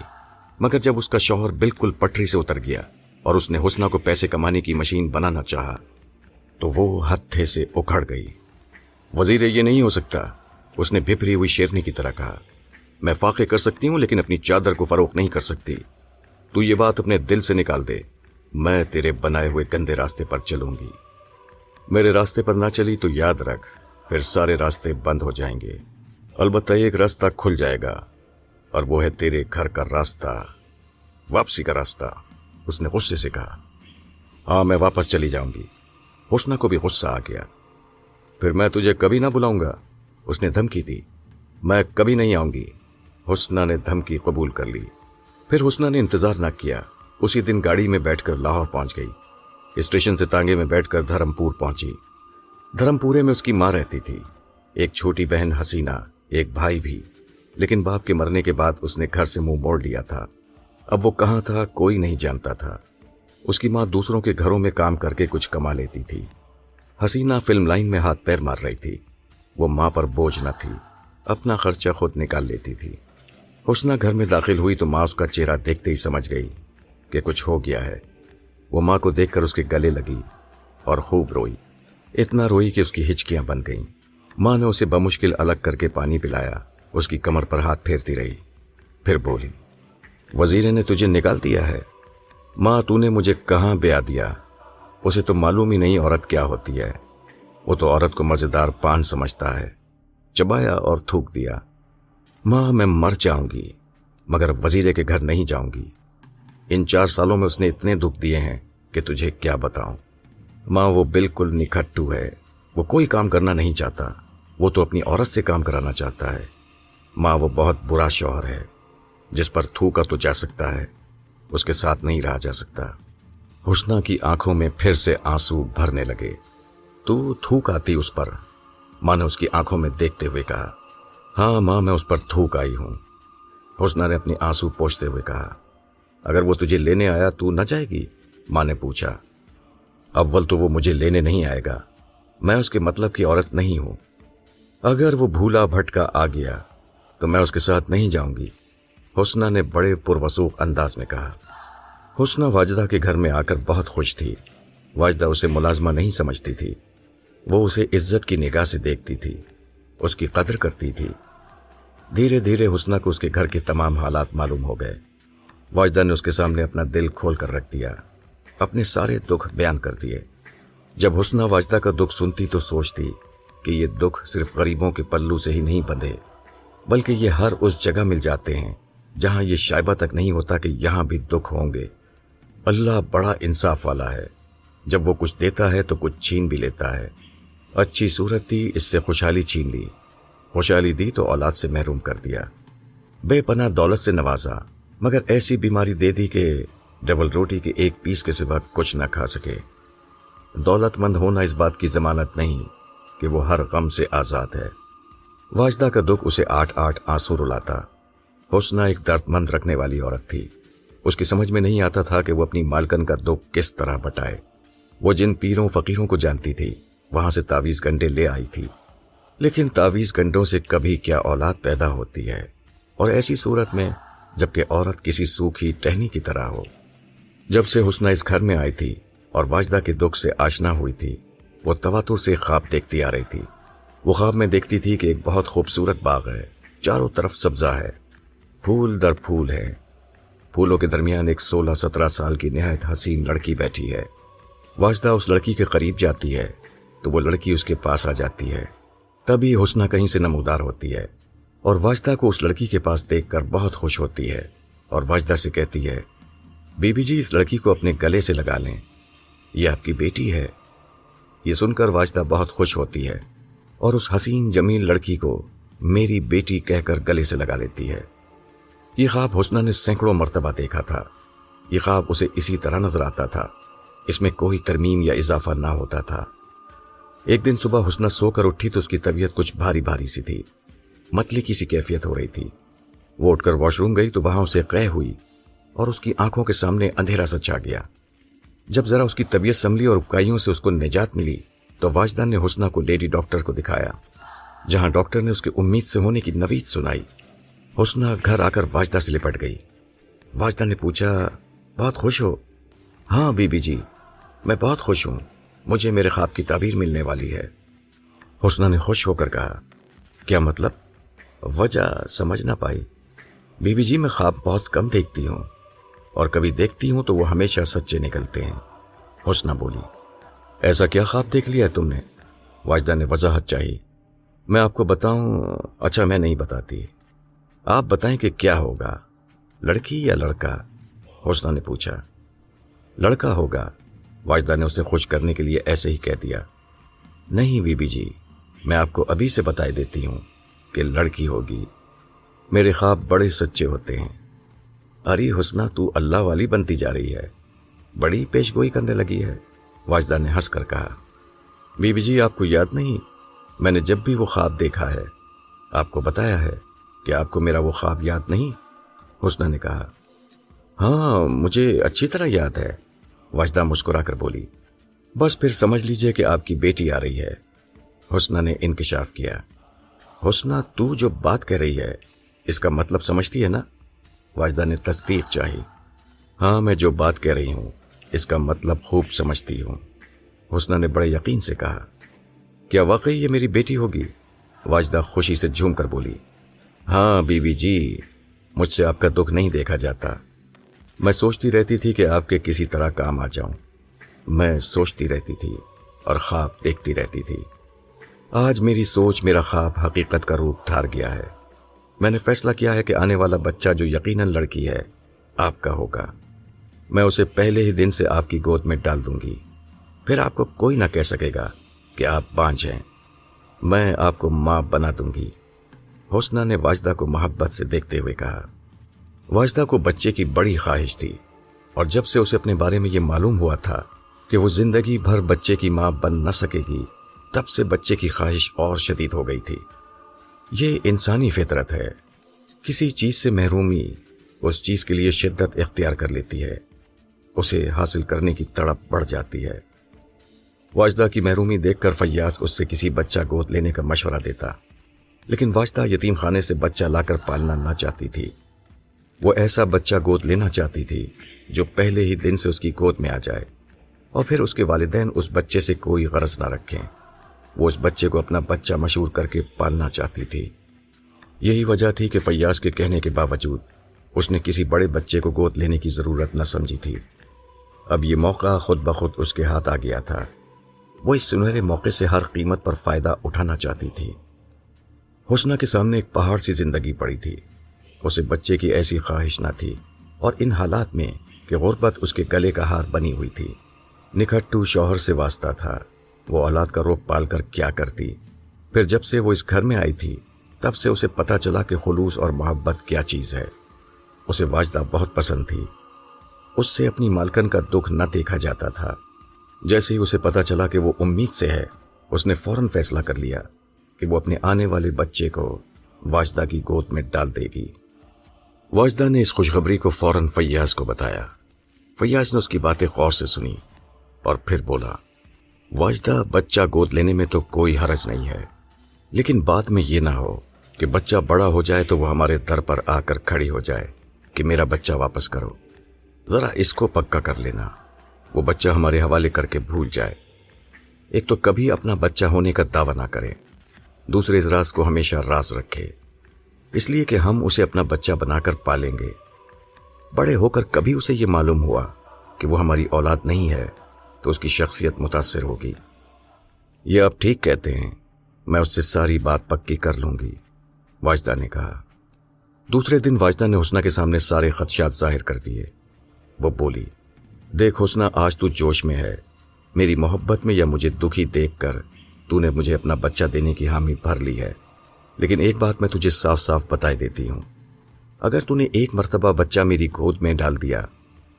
A: مگر جب اس کا شوہر بالکل پٹری سے اتر گیا اور اس نے حسنہ کو پیسے کمانے کی مشین بنانا چاہا تو وہ ہتھے سے اکھڑ گئی۔ وزیر یہ نہیں ہو سکتا، اس نے بھپری ہوئی شیرنی کی طرح کہا۔ میں فاقے کر سکتی ہوں لیکن اپنی چادر کو فروخت نہیں کر سکتی۔ تو یہ بات اپنے دل سے نکال دے، میں تیرے بنائے ہوئے گندے راستے پر چلوں گی۔ میرے راستے پر نہ چلی تو یاد رکھ پھر سارے راستے بند ہو جائیں گے، البتہ ایک راستہ کھل جائے گا اور وہ ہے تیرے گھر کا راستہ، واپسی کا راستہ۔ اس نے غصے سے کہا۔ ہاں میں واپس چلی جاؤں گی۔ حسنہ کو بھی غصہ آ گیا۔ پھر میں تجھے کبھی نہ بلاؤں گا، اس نے دھمکی دی۔ میں کبھی نہیں آؤں گی۔ حسنہ نے دھمکی قبول کر لی۔ پھر حسنہ نے انتظار نہ کیا، اسی دن گاڑی میں بیٹھ کر لاہور پہنچ گئی۔ اسٹیشن سے تانگے میں بیٹھ کر دھرمپور پہنچی۔ دھرمپورے میں اس کی ماں رہتی تھی، ایک چھوٹی بہن حسینہ، ایک بھائی بھی، لیکن باپ کے مرنے کے بعد اس نے گھر سے منہ موڑ لیا تھا۔ اب وہ کہاں تھا کوئی نہیں جانتا تھا۔ اس کی ماں دوسروں کے گھروں میں کام کر کے کچھ کما لیتی تھی۔ حسینہ فلم لائن میں ہاتھ پیر مار رہی تھی۔ وہ ماں پر بوجھ نہ تھی، اپنا خرچہ خود نکال لیتی تھی۔ حسنہ گھر میں داخل ہوئی تو ماں اس کا چہرہ دیکھتے ہی سمجھ گئی کہ کچھ ہو گیا ہے۔ وہ ماں کو دیکھ کر اس کے گلے لگی اور خوب روئی، اتنا روئی کہ اس کی ہچکیاں بن گئیں۔ ماں نے اسے بمشکل الگ کر کے پانی پلایا، اس کی کمر پر ہاتھ پھیرتی رہی، پھر بولی، وزیر نے تجھے نکال دیا ہے؟ ماں تو نے مجھے کہاں بیاہ دیا؟ اسے تو معلوم ہی نہیں عورت کیا ہوتی ہے۔ وہ تو عورت کو مزیدار پان سمجھتا ہے۔ چبایا اور تھوک دیا۔ ماں میں مر جاؤں گی مگر وزیرے کے گھر نہیں جاؤں گی۔ ان 4 سالوں میں اس نے اتنے دکھ دیے ہیں کہ تجھے کیا بتاؤں۔ ماں وہ بالکل نکھٹو ہے، وہ کوئی کام کرنا نہیں چاہتا، وہ تو اپنی عورت سے کام کرانا چاہتا ہے۔ ماں وہ بہت برا شوہر ہے، جس پر تھوکا تو جا سکتا ہے، اس کے ساتھ نہیں رہا جا سکتا۔ حسنہ کی آنکھوں میں پھر سے آنسو بھرنے لگے۔ تو تھوک آتی اس پر؟ ماں نے اس کی آنکھوں میں دیکھتے ہوئے کہا۔ ہاں ماں میں اس پر تھوک آئی ہوں۔ حسنہ نے اپنے آنسو پوچھتے ہوئے کہا۔ اگر وہ تجھے لینے آیا تو نہ جائے گی؟ ماں نے پوچھا۔ اول تو وہ مجھے لینے نہیں آئے گا، میں اس کے مطلب کی عورت نہیں ہوں. اگر وہ بھولا بھٹکا آ گیا تو میں اس کے ساتھ نہیں جاؤں گی، حسنہ نے بڑے پروسوخ انداز میں کہا. حسنہ واجدہ کے گھر میں آ کر بہت خوش تھی. واجدہ اسے ملازمہ نہیں سمجھتی تھی. وہ اسے عزت کی نگاہ سے دیکھتی تھی، اس کی قدر کرتی تھی. دھیرے دھیرے حسنہ کو اس کے گھر کے تمام حالات معلوم ہو گئے. واجدہ نے اس کے سامنے اپنا دل کھول کر رکھ دیا، اپنے سارے دکھ بیان کر دیے. جب حسنہ واجدہ کا دکھ سنتی تو سوچتی کہ یہ دکھ صرف غریبوں کے پلو سے ہی نہیں بندھے، بلکہ یہ ہر اس جگہ مل جاتے ہیں جہاں یہ شائبہ تک نہیں ہوتا کہ یہاں بھی دکھ ہوں گے. اللہ بڑا انصاف والا ہے، جب وہ کچھ دیتا ہے تو کچھ چھین بھی لیتا ہے. اچھی صورت تھی، اس سے خوشحالی چھین لی. خوشحالی دی تو اولاد سے محروم کر دیا. بے پناہ دولت سے نوازا، مگر ایسی بیماری دے دی کہ ڈبل روٹی کے ایک پیس کے سوا کچھ نہ کھا سکے. دولت مند ہونا اس بات کی ضمانت نہیں کہ وہ ہر غم سے آزاد ہے. واجدہ کا دکھ اسے 8 آنسو رلاتا. حسنہ ایک درد مند رکھنے والی عورت تھی. اس کی سمجھ میں نہیں آتا تھا کہ وہ اپنی مالکن کا دکھ کس طرح بٹائے. وہ جن پیروں فقیروں کو جانتی تھی وہاں سے تعویذ گنڈے لے آئی تھی، لیکن تعویذ گنڈوں سے کبھی کیا اولاد پیدا ہوتی ہے، اور ایسی صورت میں جبکہ عورت کسی سوکھی ٹہنی کی طرح ہو. جب سے حسنہ اس گھر میں آئی تھی اور واجدہ کے دکھ سے آشنا ہوئی تھی، وہ تواتر سے خواب دیکھتی آ رہی تھی. وہ خواب میں دیکھتی تھی کہ ایک بہت خوبصورت باغ ہے، چاروں طرف سبزہ ہے، پھول در پھول ہے. پھولوں کے درمیان ایک 16-17 سال کی نہایت حسین لڑکی بیٹھی ہے. واجدہ اس لڑکی کے قریب جاتی ہے تو وہ لڑکی اس کے پاس آ جاتی ہے. تبھی حسنہ کہیں سے نمودار ہوتی ہے اور واجدہ کو اس لڑکی کے پاس دیکھ کر بہت خوش ہوتی ہے اور واجدہ سے کہتی ہے، بی بی جی اس لڑکی کو اپنے گلے سے لگا لیں، یہ آپ کی بیٹی ہے. یہ سن کر واجدہ بہت خوش ہوتی ہے اور اس حسین جمیل لڑکی کو میری بیٹی کہہ کر گلے سے لگا لیتی ہے. یہ خواب حسنہ نے سینکڑوں مرتبہ دیکھا تھا. یہ خواب اسے اسی طرح نظر آتا تھا، اس میں کوئی ترمیم یا اضافہ نہ ہوتا تھا. ایک دن صبح حسنہ سو کر اٹھی تو اس کی طبیعت کچھ بھاری بھاری سی تھی، متلی کی سی کیفیت ہو رہی تھی. وہ اٹھ کر واش روم گئی تو وہاں اسے قے ہوئی اور اس کی آنکھوں کے سامنے اندھیرا سا چھا گیا. جب ذرا اس کی طبیعت سنبھلی اور اکائیوں سے اس کو نجات ملی تو واجدہ نے حسنہ کو لیڈی ڈاکٹر کو دکھایا، جہاں ڈاکٹر نے اس کی امید سے ہونے کی نوید سنائی. حسنہ گھر آ کر واجدہ سے لپٹ گئی. واجدہ نے پوچھا، بہت خوش ہو؟ ہاں بی بی جی، میں بہت خوش ہوں، مجھے میرے خواب کی تعبیر ملنے والی ہے. حسنہ نے خوش ہو کر کہا، کیا مطلب؟ وجہ سمجھ نہ پائی. بی بی جی میں خواب بہت کم دیکھتی ہوں، اور کبھی دیکھتی ہوں تو وہ ہمیشہ سچے نکلتے ہیں. حسنہ بولی، ایسا کیا خواب دیکھ لیا ہے تم نے؟ واجدہ نے وضاحت چاہی. میں آپ کو بتاؤں؟ اچھا میں نہیں بتاتی، آپ بتائیں کہ کیا ہوگا، لڑکی یا لڑکا؟ حسنہ نے پوچھا. لڑکا ہوگا، واجدہ نے اسے خوش کرنے کے لیے ایسے ہی کہہ دیا. نہیں بی بی جی، میں آپ کو ابھی سے بتائی دیتی ہوں کہ لڑکی ہوگی. میرے خواب بڑے سچے ہوتے ہیں. ارے حسنہ تو اللہ والی بنتی جا رہی ہے، بڑی پیش گوئی کرنے لگی ہے. واجدہ نے ہنس کر کہا، بی بی جی آپ کو یاد نہیں، میں نے جب بھی وہ خواب دیکھا ہے آپ کو بتایا ہے کہ آپ کو میرا وہ خواب یاد نہیں؟ حسنہ نے کہا، ہاں مجھے اچھی طرح یاد ہے. واجدہ مسکرا کر بولی، بس پھر سمجھ لیجئے کہ آپ کی بیٹی آ رہی ہے. حسنہ نے انکشاف کیا. حسنہ تو جو بات کہہ رہی ہے اس کا مطلب سمجھتی ہے نا؟ واجدہ نے تصدیق چاہی. ہاں میں جو بات کہہ رہی ہوں اس کا مطلب خوب سمجھتی ہوں. حسنہ نے بڑے یقین سے کہا، کیا واقعی یہ میری بیٹی ہوگی؟ واجدہ خوشی سے جھوم کر بولی، ہاں بی بی جی، مجھ سے آپ کا دکھ نہیں دیکھا جاتا. میں سوچتی رہتی تھی کہ آپ کے کسی طرح کام آ جاؤں. میں سوچتی رہتی تھی اور خواب دیکھتی رہتی تھی. آج میری سوچ، میرا خواب حقیقت کا روپ دھار گیا ہے. میں نے فیصلہ کیا ہے کہ آنے والا بچہ جو یقیناً لڑکی ہے آپ کا ہوگا. میں اسے پہلے ہی دن سے آپ کی گود میں ڈال دوں گی. پھر آپ کو کوئی نہ کہہ سکے گا کہ آپ بانجھ ہیں. میں آپ کو ماں بنا دوں گی. حسنہ نے واجدہ کو محبت سے دیکھتے ہوئے کہا. واجدہ کو بچے کی بڑی خواہش تھی، اور جب سے اسے اپنے بارے میں یہ معلوم ہوا تھا کہ وہ زندگی بھر بچے کی ماں بن نہ سکے گی، تب سے بچے کی خواہش اور شدید ہو گئی تھی. یہ انسانی فطرت ہے. کسی چیز سے محرومی اس چیز کے لیے شدت اختیار کر لیتی ہے، اسے حاصل کرنے کی تڑپ بڑھ جاتی ہے. واجدہ کی محرومی دیکھ کر فیاض اس سے کسی بچہ گود لینے کا مشورہ دیتا، لیکن واجدہ یتیم خانے سے بچہ لا کر پالنا نہ چاہتی تھی۔ وہ ایسا بچہ گود لینا چاہتی تھی جو پہلے ہی دن سے اس کی گود میں آ جائے، اور پھر اس کے والدین اس بچے سے کوئی غرض نہ رکھیں۔ وہ اس بچے کو اپنا بچہ مشہور کر کے پالنا چاہتی تھی۔ یہی وجہ تھی کہ فیاض کے کہنے کے باوجود اس نے کسی بڑے بچے کو گود لینے کی ضرورت نہ سمجھی تھی۔ اب یہ موقع خود بخود اس کے ہاتھ آ گیا تھا۔ وہ اس سنہرے موقع سے ہر قیمت پر فائدہ اٹھانا چاہتی تھی۔ حسنہ کے سامنے ایک پہاڑ سی زندگی پڑی تھی۔ اسے بچے کی ایسی خواہش نہ تھی، اور ان حالات میں کہ غربت اس کے گلے کا ہار بنی ہوئی تھی۔ نکھٹو شوہر سے واسطہ تھا، وہ اولاد کا روپ پال کر کیا کرتی۔ پھر جب سے وہ اس گھر میں آئی تھی تب سے اسے پتہ چلا کہ خلوص اور محبت کیا چیز ہے۔ اسے واجدہ بہت پسند تھی۔ اس سے اپنی مالکن کا دکھ نہ دیکھا جاتا تھا۔ جیسے ہی اسے پتہ چلا کہ وہ امید سے ہے، اس نے فوراً فیصلہ کر لیا کہ وہ اپنے آنے والے بچے کو واجدہ کی گود میں ڈال دے گی۔ واجدہ نے اس خوشخبری کو فوراً فیاض کو بتایا۔ فیاض نے اس کی باتیں غور سے سنی اور پھر بولا، واجدہ، بچہ گود لینے میں تو کوئی حرج نہیں ہے، لیکن بات میں یہ نہ ہو کہ بچہ بڑا ہو جائے تو وہ ہمارے در پر آ کر کھڑی ہو جائے کہ میرا بچہ واپس کرو۔ ذرا اس کو پکا کر لینا، وہ بچہ ہمارے حوالے کر کے بھول جائے۔ ایک تو کبھی اپنا بچہ ہونے کا دعویٰ نہ کرے، دوسرے اس راز کو ہمیشہ راز رکھے، اس لیے کہ ہم اسے اپنا بچہ بنا کر پالیں گے۔ بڑے ہو کر کبھی اسے یہ معلوم ہوا کہ وہ ہماری اولاد نہیں ہے تو اس کی شخصیت متاثر ہوگی۔ یہ آپ ٹھیک کہتے ہیں، میں اس سے ساری بات پکی کر لوں گی، واجدہ نے کہا۔ دوسرے دن واجدہ نے حسنہ کے سامنے سارے خدشات ظاہر کر دیے۔ وہ بولی، دیکھ حسنہ، آج تو جوش میں ہے، میری محبت میں یا مجھے دکھی دیکھ کر تو نے مجھے اپنا بچہ دینے کی حامی بھر لی ہے، لیکن ایک بات میں تجھے صاف صاف بتائی دیتی ہوں، اگر تو نے ایک مرتبہ بچہ میری گود میں ڈال دیا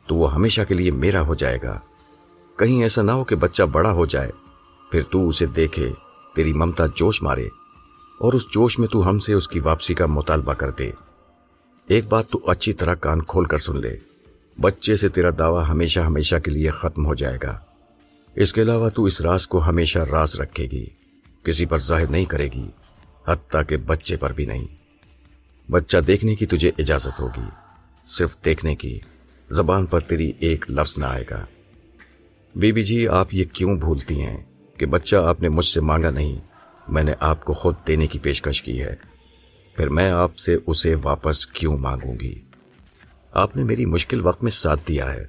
A: تو وہ ہمیشہ کے لیے میرا ہو جائے گا۔ کہیں ایسا نہ ہو کہ بچہ بڑا ہو جائے، پھر تو اسے دیکھے، تیری ممتا جوش مارے، اور اس جوش میں تو ہم سے اس کی واپسی کا مطالبہ کر دے۔ ایک بات تو اچھی طرح کان کھول کر سن لے، بچے سے تیرا دعویٰ ہمیشہ ہمیشہ کے لیے ختم ہو جائے گا۔ اس کے علاوہ تو اس راز کو ہمیشہ راز رکھے گی، کسی پر ظاہر نہیں کرے گی، حتیٰ کہ بچے پر بھی نہیں۔ بچہ دیکھنے کی تجھے اجازت ہوگی، صرف دیکھنے کی، زبان پر تیری ایک لفظ نہ آئے گا۔ بی بی جی، آپ یہ کیوں بھولتی ہیں کہ بچہ آپ نے مجھ سے مانگا نہیں، میں نے آپ کو خود دینے کی پیشکش کی ہے، پھر میں آپ سے اسے واپس کیوں مانگوں گی؟ آپ نے میری مشکل وقت میں ساتھ دیا ہے۔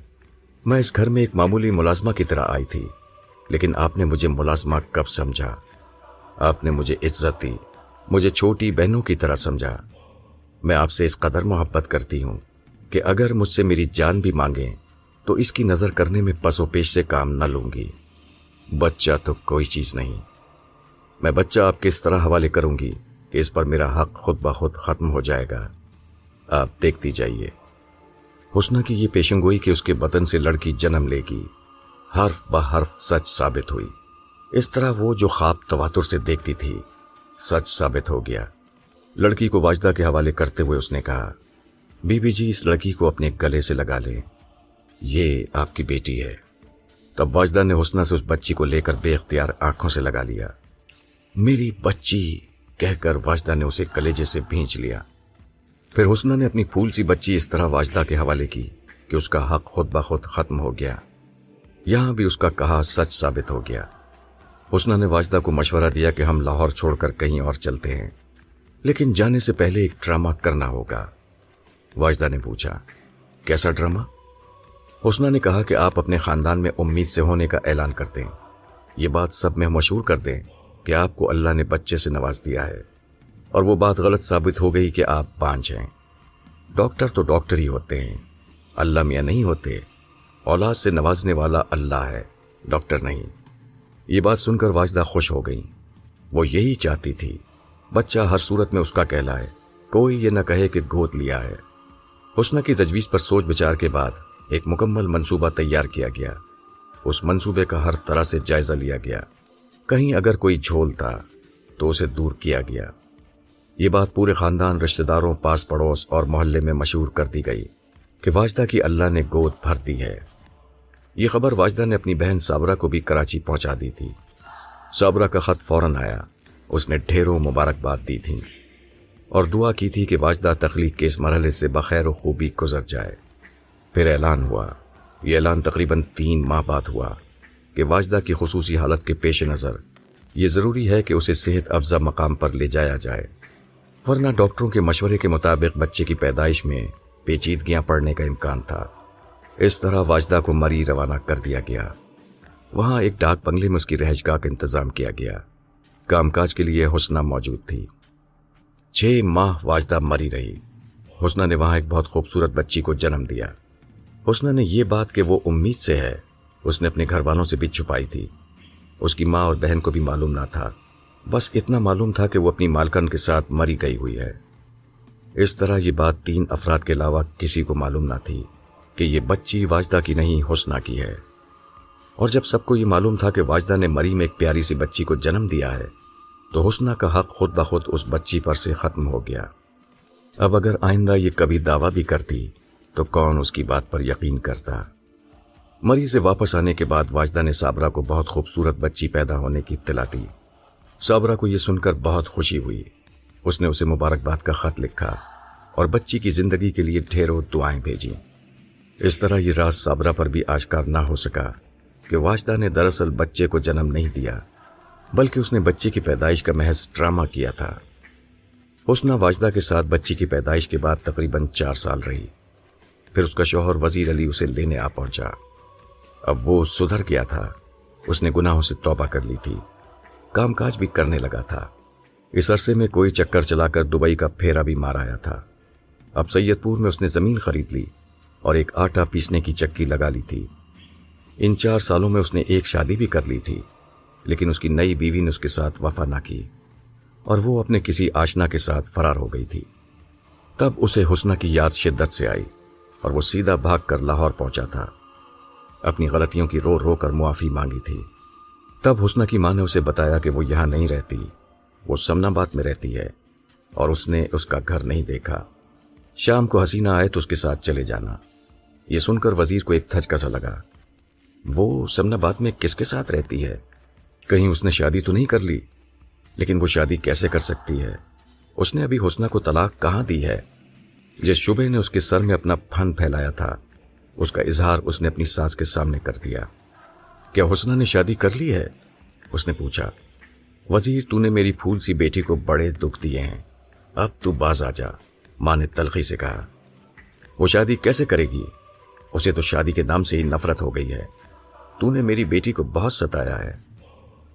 A: میں اس گھر میں ایک معمولی ملازمہ کی طرح آئی تھی، لیکن آپ نے مجھے ملازمہ کب سمجھا؟ آپ نے مجھے عزت دی، مجھے چھوٹی بہنوں کی طرح سمجھا۔ میں آپ سے اس قدر محبت کرتی ہوں کہ اگر مجھ سے میری جان بھی مانگیں تو اس کی نظر کرنے میں پس و پیش سے کام نہ لوں گی۔ بچہ تو کوئی چیز نہیں، میں بچہ آپ کے اس طرح حوالے کروں گی کہ اس پر میرا حق خود بخود ختم ہو جائے گا۔ آپ دیکھتی جائیے۔ حسنہ کی یہ پیشنگوئی کہ اس کے بدن سے لڑکی جنم لے گی حرف بہ حرف سچ ثابت ہوئی۔ اس طرح وہ جو خواب تواتر سے دیکھتی تھی سچ ثابت ہو گیا۔ لڑکی کو واجدہ کے حوالے کرتے ہوئے اس نے کہا، بی بی جی، اس لڑکی کو اپنے گلے سے لگا لیں، یہ آپ کی بیٹی ہے۔ تب واجدہ نے حسنہ سے اس بچی کو لے کر بے اختیار آنکھوں سے لگا لیا۔ میری بچی کہہ کر واجدہ نے اسے کلیجے سے بھینچ لیا۔ پھر حسنہ نے اپنی پھول سی بچی اس طرح واجدہ کے حوالے کی کہ اس کا حق خود بخود ختم ہو گیا۔ یہاں بھی اس کا کہا سچ ثابت ہو گیا۔ حسنہ نے واجدہ کو مشورہ دیا کہ ہم لاہور چھوڑ کر کہیں اور چلتے ہیں، لیکن جانے سے پہلے ایک ڈرامہ کرنا ہوگا۔ واجدہ نے پوچھا، کیسا ڈرامہ؟ حسنہ نے کہا کہ آپ اپنے خاندان میں امید سے ہونے کا اعلان کر دیں، یہ بات سب میں مشہور کر دیں کہ آپ کو اللہ نے بچے سے نواز دیا ہے، اور وہ بات غلط ثابت ہو گئی کہ آپ بانجھ ہیں۔ ڈاکٹر تو ڈاکٹر ہی ہوتے ہیں، اللہ میاں نہیں ہوتے۔ اولاد سے نوازنے والا اللہ ہے، ڈاکٹر نہیں۔ یہ بات سن کر واجدہ خوش ہو گئی۔ وہ یہی چاہتی تھی، بچہ ہر صورت میں اس کا کہلائے، کوئی یہ نہ کہے کہ گود لیا ہے۔ حسنہ کی تجویز پر سوچ بچار کے بعد ایک مکمل منصوبہ تیار کیا گیا۔ اس منصوبے کا ہر طرح سے جائزہ لیا گیا، کہیں اگر کوئی جھول تھا تو اسے دور کیا گیا۔ یہ بات پورے خاندان، رشتہ داروں، پاس پڑوس اور محلے میں مشہور کر دی گئی کہ واجدہ کی اللہ نے گود بھر دی ہے۔ یہ خبر واجدہ نے اپنی بہن صابرہ کو بھی کراچی پہنچا دی تھی۔ صابرہ کا خط فوراً آیا۔ اس نے ڈھیروں مبارکباد دی تھیں اور دعا کی تھی کہ واجدہ تخلیق کے اس مرحلے سے بخیر و خوبی گزر جائے۔ پھر اعلان ہوا۔ یہ اعلان تقریباً 3 ماہ بعد ہوا کہ واجدہ کی خصوصی حالت کے پیش نظر یہ ضروری ہے کہ اسے صحت افزا مقام پر لے جایا جائے، ورنہ ڈاکٹروں کے مشورے کے مطابق بچے کی پیدائش میں پیچیدگیاں پڑنے کا امکان تھا۔ اس طرح واجدہ کو مری روانہ کر دیا گیا۔ وہاں ایک ڈاک بنگلے میں اس کی رہائش گاہ کا انتظام کیا گیا۔ کام کاج کے لیے حسنہ موجود تھی۔ 6 ماہ واجدہ مری رہی۔ حسنہ نے وہاں ایک بہت خوبصورت بچی کو جنم دیا۔ حسنہ نے یہ بات کہ وہ امید سے ہے اس نے اپنے گھر والوں سے بھی چھپائی تھی۔ اس کی ماں اور بہن کو بھی معلوم نہ تھا، بس اتنا معلوم تھا کہ وہ اپنی مالکن کے ساتھ مری گئی ہوئی ہے۔ اس طرح یہ بات 3 افراد کے علاوہ کسی کو معلوم نہ تھی کہ یہ بچی واجدہ کی نہیں حسنہ کی ہے۔ اور جب سب کو یہ معلوم تھا کہ واجدہ نے مری میں ایک پیاری سی بچی کو جنم دیا ہے تو حسنہ کا حق خود بخود اس بچی پر سے ختم ہو گیا۔ اب اگر آئندہ یہ کبھی دعویٰ بھی کرتی تو کون اس کی بات پر یقین کرتا؟ مری سے واپس آنے کے بعد واجدہ نے صابرہ کو بہت خوبصورت بچی پیدا ہونے کی اطلاع دی۔ صابرہ کو یہ سن کر بہت خوشی ہوئی۔ اس نے اسے مبارکباد کا خط لکھا اور بچی کی زندگی کے لیے ڈھیروں دعائیں بھیجیں۔ اس طرح یہ راز صابرہ پر بھی آشکار نہ ہو سکا کہ واجدہ نے دراصل بچے کو جنم نہیں دیا، بلکہ اس نے بچے کی پیدائش کا محض ڈرامہ کیا تھا۔ حسنہ واجدہ کے ساتھ بچی کی پیدائش کے بعد تقریباً 4 سال رہی۔ پھر اس کا شوہر وزیر علی اسے لینے آ پہنچا۔ اب وہ سدھر گیا تھا۔ اس نے گناہوں سے توبہ کر لی تھی، کام کاج بھی کرنے لگا تھا۔ اس عرصے میں کوئی چکر چلا کر دبئی کا پھیرا بھی مار آیا تھا۔ اب سید پور میں اس نے زمین خرید لی اور ایک آٹا پیسنے کی چکی لگا لی تھی۔ ان 4 سالوں میں اس نے ایک شادی بھی کر لی تھی، لیکن اس کی نئی بیوی نے اس کے ساتھ وفا نہ کی اور وہ اپنے کسی آشنا کے ساتھ فرار ہو گئی تھی۔ تب اسے حسنہ کی یاد شدت سے آئی اور وہ سیدھا بھاگ کر لاہور پہنچا تھا۔ اپنی غلطیوں کی رو رو کر معافی مانگی تھی۔ تب حسنہ کی ماں نے اسے بتایا کہ وہ یہاں نہیں رہتی، وہ سمن آباد میں رہتی ہے اور اس نے اس کا گھر نہیں دیکھا۔ شام کو حسینہ آئے تو اس کے ساتھ چلے جانا۔ یہ سن کر وزیر کو ایک دھچکا سا لگا۔ وہ سمن آباد میں کس کے ساتھ رہتی ہے؟ کہیں اس نے شادی تو نہیں کر لی؟ لیکن وہ شادی کیسے کر سکتی ہے؟ اس نے ابھی حسنہ کو طلاق کہاں دی ہے؟ جس شبہ نے اس کے سر میں اپنا پھن پھیلایا تھا اس کا اظہار اس نے اپنی ساس کے سامنے کر دیا۔ کیا حسنہ نے شادی کر لی ہے؟ اس نے پوچھا۔ وزیر، تو نے میری پھول سی بیٹی کو بڑے دکھ دیے ہیں، اب تو باز آ جا، ماں نے تلخی سے کہا۔ وہ شادی کیسے کرے گی؟ اسے تو شادی کے نام سے ہی نفرت ہو گئی ہے۔ تو نے میری بیٹی کو بہت ستایا ہے۔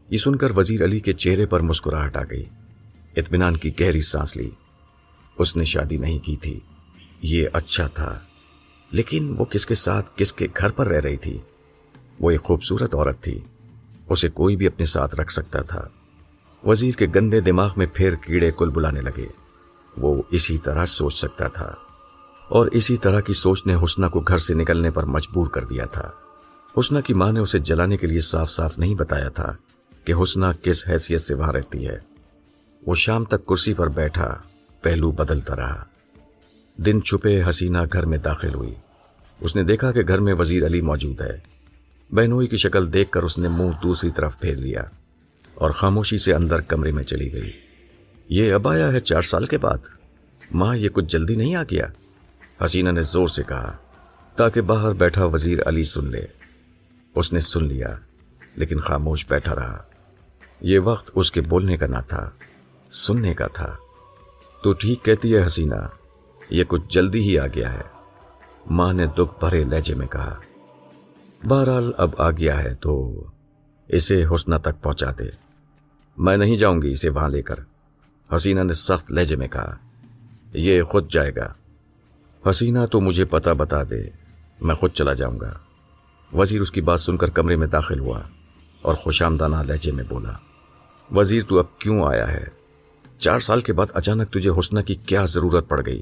A: یہ سن کر وزیر علی کے چہرے پر مسکراہٹ آ گئی۔ اطمینان کی گہری سانس لی۔ اس نے شادی نہیں کی تھی، یہ اچھا تھا، لیکن وہ کس کے ساتھ کس کے گھر پر رہ رہی تھی؟ وہ ایک خوبصورت عورت تھی، اسے کوئی بھی اپنے ساتھ رکھ سکتا تھا۔ وزیر کے گندے دماغ میں پھر کیڑے کل بلانے لگے۔ وہ اسی طرح سوچ سکتا تھا اور اسی طرح کی سوچ نے حسنہ کو گھر سے نکلنے پر مجبور کر دیا تھا۔ حسنہ کی ماں نے اسے جلانے کے لیے صاف صاف نہیں بتایا تھا کہ حسنہ کس حیثیت سے وہاں رہتی ہے۔ وہ شام تک کرسی پر بیٹھا پہلو بدلتا رہا۔ دن چھپے حسینہ گھر میں داخل ہوئی۔ اس نے دیکھا کہ گھر میں وزیر علی موجود ہے۔ بہنوئی کی شکل دیکھ کر اس نے منہ دوسری طرف پھیر لیا اور خاموشی سے اندر کمرے میں چلی گئی۔ یہ اب آیا ہے 4 سال کے بعد؟ ماں، یہ کچھ جلدی نہیں آ گیا؟ حسینہ نے زور سے کہا تاکہ باہر بیٹھا وزیر علی سن لے۔ اس نے سن لیا لیکن خاموش بیٹھا رہا۔ یہ وقت اس کے بولنے کا نہ تھا، سننے کا تھا۔ تو ٹھیک کہتی ہے حسینہ، یہ کچھ جلدی ہی آ گیا ہے، ماں نے دکھ بھرے لہجے میں کہا۔ بہرحال اب آ گیا ہے تو اسے حسنہ تک پہنچا دے۔ میں نہیں جاؤں گی اسے وہاں لے کر، حسینہ نے سخت لہجے میں کہا۔ یہ خود جائے گا۔ حسینہ تو مجھے پتہ بتا دے، میں خود چلا جاؤں گا۔ وزیر اس کی بات سن کر کمرے میں داخل ہوا اور خوشامدانہ لہجے میں بولا، وزیر تو اب کیوں آیا ہے؟ 4 سال کے بعد اچانک تجھے حسنہ کی کیا ضرورت پڑ گئی؟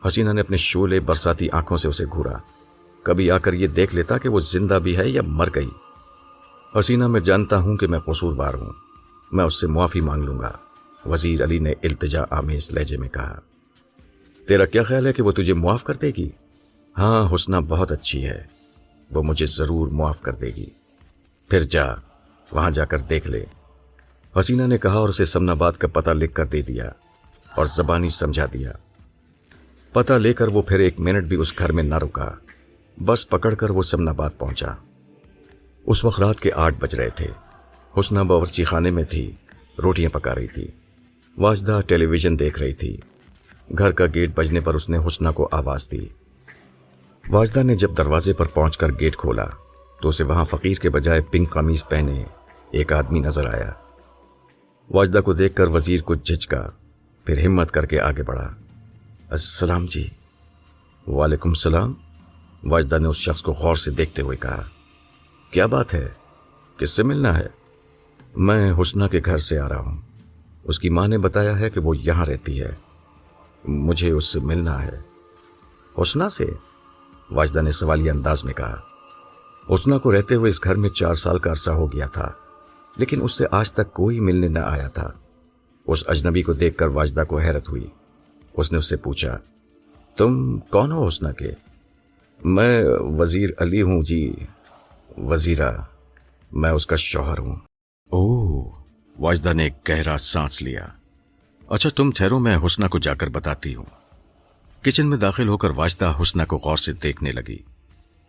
A: حسینہ نے اپنے شعلے برساتی آنکھوں سے اسے گھورا۔ کبھی آ کر یہ دیکھ لیتا کہ وہ زندہ بھی ہے یا مر گئی۔ حسینہ، میں جانتا ہوں کہ میں قصوروار ہوں، میں اس سے معافی مانگ لوں گا، وزیر علی نے التجا آمیز لہجے میں کہا۔ تیرا کیا خیال ہے کہ وہ تجھے معاف کر دے گی؟ ہاں، حسنہ بہت اچھی ہے، وہ مجھے ضرور معاف کر دے گی۔ پھر جا، وہاں جا کر دیکھ لے، حسینہ نے کہا اور اسے سمن آباد کا پتہ لکھ کر دے دیا اور زبانی سمجھا دیا۔ پتہ لے کر وہ پھر 1 منٹ بھی اس گھر میں نہ رکا، بس پکڑ کر وہ سمن آباد پہنچا۔ اس وقت رات کے 8 بج رہے تھے۔ حسنہ باورچی خانے میں تھی، روٹیاں پکا رہی تھی۔ واجدہ ٹیلی ویژن دیکھ رہی تھی۔ گھر کا گیٹ بجنے پر اس نے حسنہ کو آواز دی۔ واجدہ نے جب دروازے پر پہنچ کر گیٹ کھولا تو اسے وہاں فقیر کے بجائے پنک قمیض پہنے ایک آدمی نظر آیا۔ واجدہ کو دیکھ کر وزیر کچھ جھجکا، پھر ہمت کر کے آگے بڑھا۔ السلام جی۔ وعلیکم السلام۔ واجدہ نے اس شخص کو غور سے دیکھتے ہوئے کہا، کیا بات ہے، کس سے ملنا ہے؟ میں حسنہ کے گھر سے آ رہا ہوں، اس کی ماں نے بتایا ہے کہ وہ یہاں رہتی ہے، مجھے اس سے ملنا ہے۔ حسنہ سے؟ واجدہ نے سوالیہ انداز میں کہا۔ حسنہ کو رہتے ہوئے اس گھر میں 4 سال کا عرصہ ہو گیا تھا، لیکن اس سے آج تک کوئی ملنے نہ آیا تھا۔ اس اجنبی کو دیکھ کر واجدہ کو حیرت ہوئی۔ اس نے اس سے پوچھا، تم کون ہو حسنہ کے؟ میں وزیر علی ہوں جی، وزیرہ، میں اس کا شوہر ہوں۔ اوہ، واجدہ نے ایک گہرا سانس لیا۔ اچھا تم ٹھہرو، میں حسنہ کو جا کر بتاتی ہوں۔ کچن میں داخل ہو کر واجدہ حسنہ کو غور سے دیکھنے لگی۔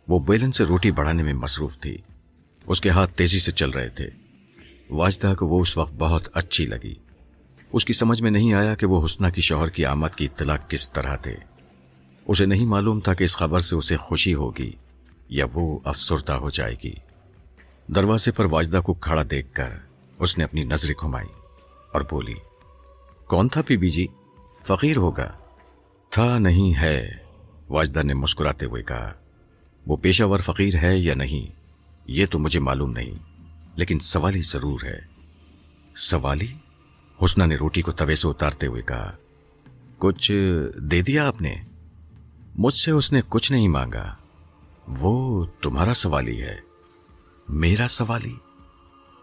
A: وہ بیلن سے روٹی بڑھانے میں مصروف تھی، اس کے ہاتھ تیزی سے چل رہے تھے۔ واجدہ کو وہ اس وقت بہت اچھی لگی۔ اس کی سمجھ میں نہیں آیا کہ وہ حسنہ کی شوہر کی آمد کی اطلاع کس طرح تھے۔ اسے نہیں معلوم تھا کہ اس خبر سے اسے خوشی ہوگی یا وہ افسردہ ہو جائے گی۔ دروازے پر واجدہ کو کھڑا دیکھ کر اس نے اپنی نظریں گھمائی اور بولی، کون تھا بی بی جی؟ فقیر ہوگا؟ تھا نہیں ہے، واجدہ نے مسکراتے ہوئے کہا۔ وہ پیشہ ور فقیر ہے یا نہیں یہ تو مجھے معلوم نہیں، لیکن سوالی ضرور ہے۔ سوالی؟ حسنہ نے روٹی کو توے سے اتارتے ہوئے کہا، کچھ دے دیا آپ نے؟ مجھ سے اس نے کچھ نہیں مانگا، وہ تمہارا سوالی ہے۔ میرا سوالی؟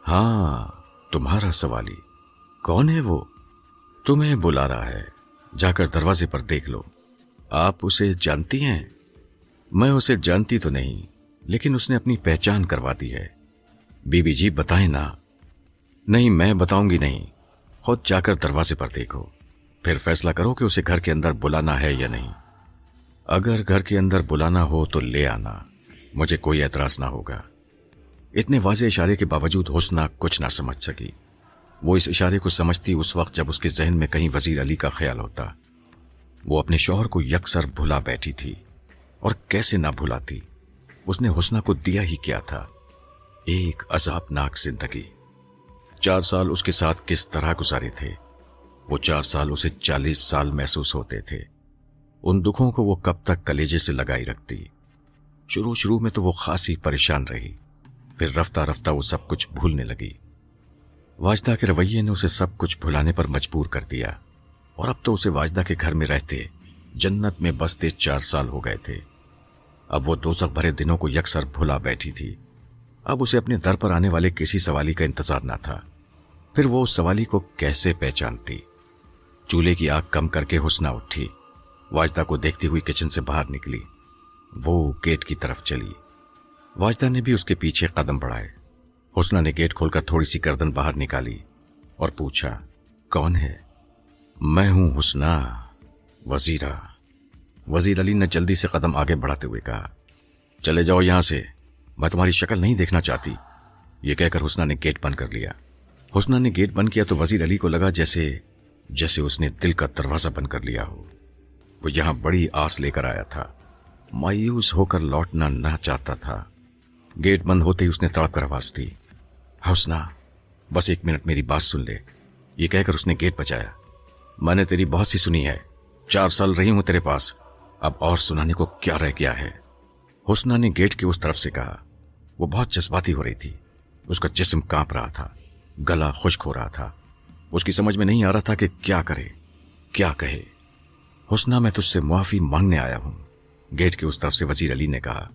A: ہاں تمہارا سوالی۔ کون ہے وہ؟ تمہیں بلا رہا ہے، جا کر دروازے پر دیکھ لو۔ آپ اسے جانتی ہیں؟ میں اسے جانتی تو نہیں، لیکن اس نے اپنی پہچان کروا دی ہے۔ بی بی جی بتائیں نا۔ نہیں میں بتاؤں گی نہیں، خود جا کر دروازے پر دیکھو، پھر فیصلہ کرو کہ اسے گھر کے اندر بلانا ہے یا نہیں۔ اگر گھر کے اندر بلانا ہو تو لے آنا، مجھے کوئی اعتراض نہ ہوگا۔ اتنے واضح اشارے کے باوجود حسنہ کچھ نہ سمجھ سکی۔ وہ اس اشارے کو سمجھتی اس وقت جب اس کے ذہن میں کہیں وزیر علی کا خیال ہوتا۔ وہ اپنے شوہر کو یکسر بھلا بیٹھی تھی، اور کیسے نہ بھلاتی؟ اس نے حسنہ کو دیا ہی کیا تھا، ایک عذابناک زندگی۔ 4 سال اس کے ساتھ کس طرح گزارے تھے؟ وہ 4 سال اسے 40 سال محسوس ہوتے تھے۔ ان دکھوں کو وہ کب تک کلیجے سے لگائی رکھتی؟ شروع میں تو وہ خاصی پریشان رہی، پھر رفتہ رفتہ وہ سب کچھ بھولنے لگی۔ واجدہ کے رویے نے اسے سب کچھ بھلانے پر مجبور کر دیا، اور اب تو اسے واجدہ کے گھر میں رہتے جنت میں بستے 4 سال ہو گئے تھے۔ اب وہ دوزخ بھرے دنوں کو یکسر بھلا بیٹھی تھی۔ اب اسے اپنے در پر آنے والے کسی سوالی کا انتظار نہ تھا۔ پھر وہ اس سوالی کو کیسے پہچانتی؟ چولہے کی آگ کم کر کے حسنہ اٹھی، واجدہ کو دیکھتی ہوئی کچن سے باہر نکلی۔ وہ گیٹ کی طرف چلی، واجدہ نے بھی اس کے پیچھے قدم بڑھائے۔ حسنہ نے گیٹ کھول کر تھوڑی سی گردن باہر نکالی اور پوچھا، کون ہے؟ میں ہوں حسنہ، وزیرہ۔ وزیر علی نے جلدی سے قدم آگے بڑھاتے ہوئے کہا، چلے جاؤ یہاں سے، میں تمہاری شکل نہیں دیکھنا چاہتی۔ یہ کہہ کر حسنہ نے گیٹ بند کر لیا۔ حسنہ نے گیٹ بند کیا تو وزیر علی کو لگا جیسے اس نے دل کا دروازہ بند کر لیا ہو۔ وہ یہاں بڑی آس لے کر آیا تھا، مایوس ہو کر لوٹنا نہ چاہتا تھا۔ گیٹ بند ہوتے ہی اس نے تڑپ کر آواز دی، حسنہ بس 1 منٹ میری بات سن لے۔ یہ کہہ کر اس نے گیٹ بجایا۔ میں نے تیری بہت سی سنی ہے، 4 سال رہی ہوں تیرے پاس، اب اور سنانے کو کیا رہ گیا ہے؟ حسنہ نے گیٹ کے اس طرف سے کہا۔ وہ بہت جذباتی ہو رہی تھی، اس کا جسم کانپ رہا تھا، گلا خشک ہو رہا تھا۔ اس کی سمجھ میں نہیں آ رہا تھا کہ کیا کرے، کیا کہے۔ حسنہ میں تجھ سے معافی مانگنے آیا ہوں، گیٹ کے اس طرف سے وزیر علی نے کہا۔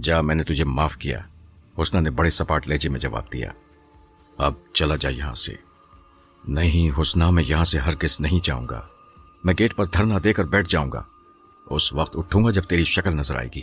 A: جا، میں نے تجھے معاف کیا، حسنہ نے بڑے سپاٹ لہجے میں جواب دیا۔ اب چلا جا یہاں سے۔ نہیں حسنہ، میں یہاں سے ہرگز نہیں جاؤں گا، میں گیٹ پر دھرنا دے کر بیٹھ جاؤں گا، اس وقت اٹھوں گا جب تیری شکل نظر آئے گی۔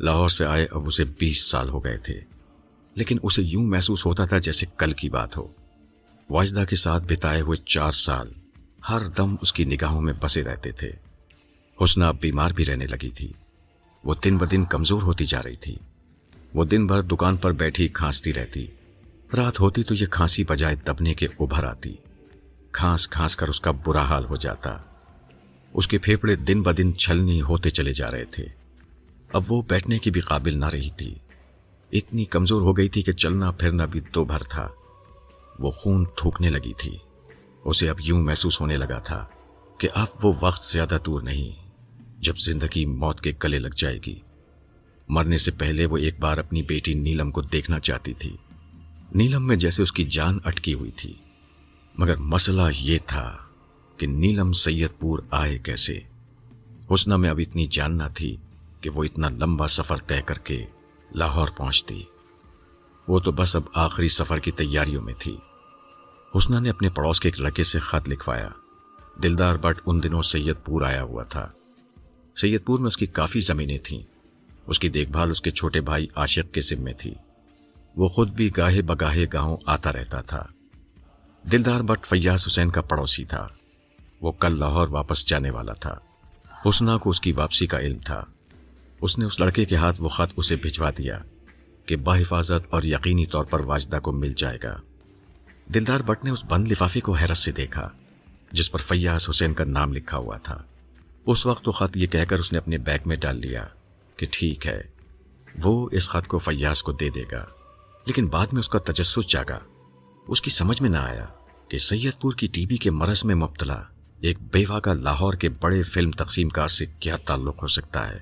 A: لاہور سے آئے اب اسے 20 سال ہو گئے تھے، لیکن اسے یوں محسوس ہوتا تھا جیسے کل کی بات ہو۔ واجدہ کے ساتھ بتائے ہوئے 4 سال ہر دم اس کی نگاہوں میں بسے رہتے تھے۔ حسنہ اب بیمار بھی رہنے لگی تھی۔ وہ دن بدن کمزور ہوتی جا رہی تھی۔ وہ دن بھر دکان پر بیٹھی کھانستی رہتی۔ رات ہوتی تو یہ کھانسی بجائے دبنے کے ابھر آتی۔ کھانس کھانس کر اس کا برا حال ہو جاتا۔ اس کے پھیپھڑے دن بدن چھلنی ہوتے چلے جا رہے تھے۔ اب وہ بیٹھنے کی بھی قابل نہ رہی تھی۔ اتنی کمزور ہو گئی تھی کہ چلنا پھرنا بھی دو بھر تھا۔ وہ خون تھوکنے لگی تھی۔ اسے اب یوں محسوس ہونے لگا تھا کہ اب وہ وقت زیادہ دور نہیں جب زندگی موت کے گلے لگ جائے گی۔ مرنے سے پہلے وہ ایک بار اپنی بیٹی نیلم کو دیکھنا چاہتی تھی۔ نیلم میں جیسے اس کی جان اٹکی ہوئی تھی، مگر مسئلہ یہ تھا کہ نیلم سید پور آئے کیسے؟ حسنہ میں اب اتنی جان نہ تھی کہ وہ اتنا لمبا سفر طے کر کے لاہور پہنچتی۔ وہ تو بس اب آخری سفر کی تیاریوں میں تھی۔ حسنہ نے اپنے پڑوس کے ایک لڑکے سے خط لکھوایا۔ دلدار بٹ ان دنوں سید پور آیا ہوا تھا۔ سید پور میں اس کی کافی زمینیں تھیں۔ اس کی دیکھ بھال اس کے چھوٹے بھائی عاشق کے ذمے تھی۔ وہ خود بھی گاہے بگاہے گاؤں آتا رہتا تھا۔ دلدار بٹ فیاض حسین کا پڑوسی تھا۔ وہ کل لاہور واپس جانے والا تھا۔ حسنہ کو اس کی واپسی کا علم تھا۔ اس نے اس لڑکے کے ہاتھ وہ خط اسے بھجوا دیا کہ بحفاظت اور یقینی طور پر واجدہ کو مل جائے گا۔ دلدار بٹ نے اس بند لفافے کو حیرت سے دیکھا جس پر فیاض حسین کا نام لکھا ہوا تھا۔ اس وقت وہ خط یہ کہہ کر اس نے اپنے بیگ میں ڈال لیا کہ ٹھیک ہے، وہ اس خط کو فیاض کو دے دے گا۔ لیکن بعد میں اس کا تجسس جاگا۔ اس کی سمجھ میں نہ آیا کہ سید پور کی ٹی بی کے مرض میں مبتلا ایک بیوہ کا لاہور کے بڑے فلم تقسیم کار سے کیا تعلق ہو سکتا ہے۔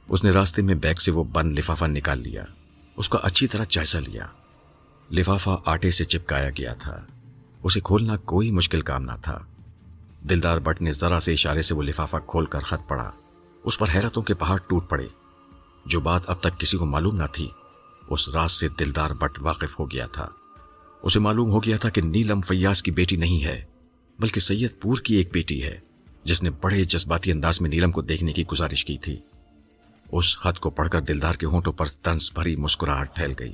A: اس نے راستے میں بیگ سے وہ بند لفافہ نکال لیا، اس کا اچھی طرح جائزہ لیا۔ لفافہ آٹے سے چپکایا گیا تھا۔ اسے کھولنا کوئی مشکل کام نہ تھا۔ دلدار بٹ نے ذرا سے اشارے سے وہ لفافہ کھول کر خط پڑھا۔ اس پر حیرتوں کے پہاڑ ٹوٹ پڑے۔ جو بات اب تک کسی کو معلوم نہ تھی، اس راز سے دلدار بٹ واقف ہو گیا تھا۔ اسے معلوم ہو گیا تھا کہ نیلم فیاض کی بیٹی نہیں ہے، بلکہ سید پور کی ایک بیٹی ہے جس نے بڑے جذباتی انداز میں نیلم کو دیکھنے کی گزارش کی تھی۔ اس خط کو پڑھ کر دلدار کے ہونٹوں پر طنز بھری مسکراہٹ پھیل گئی۔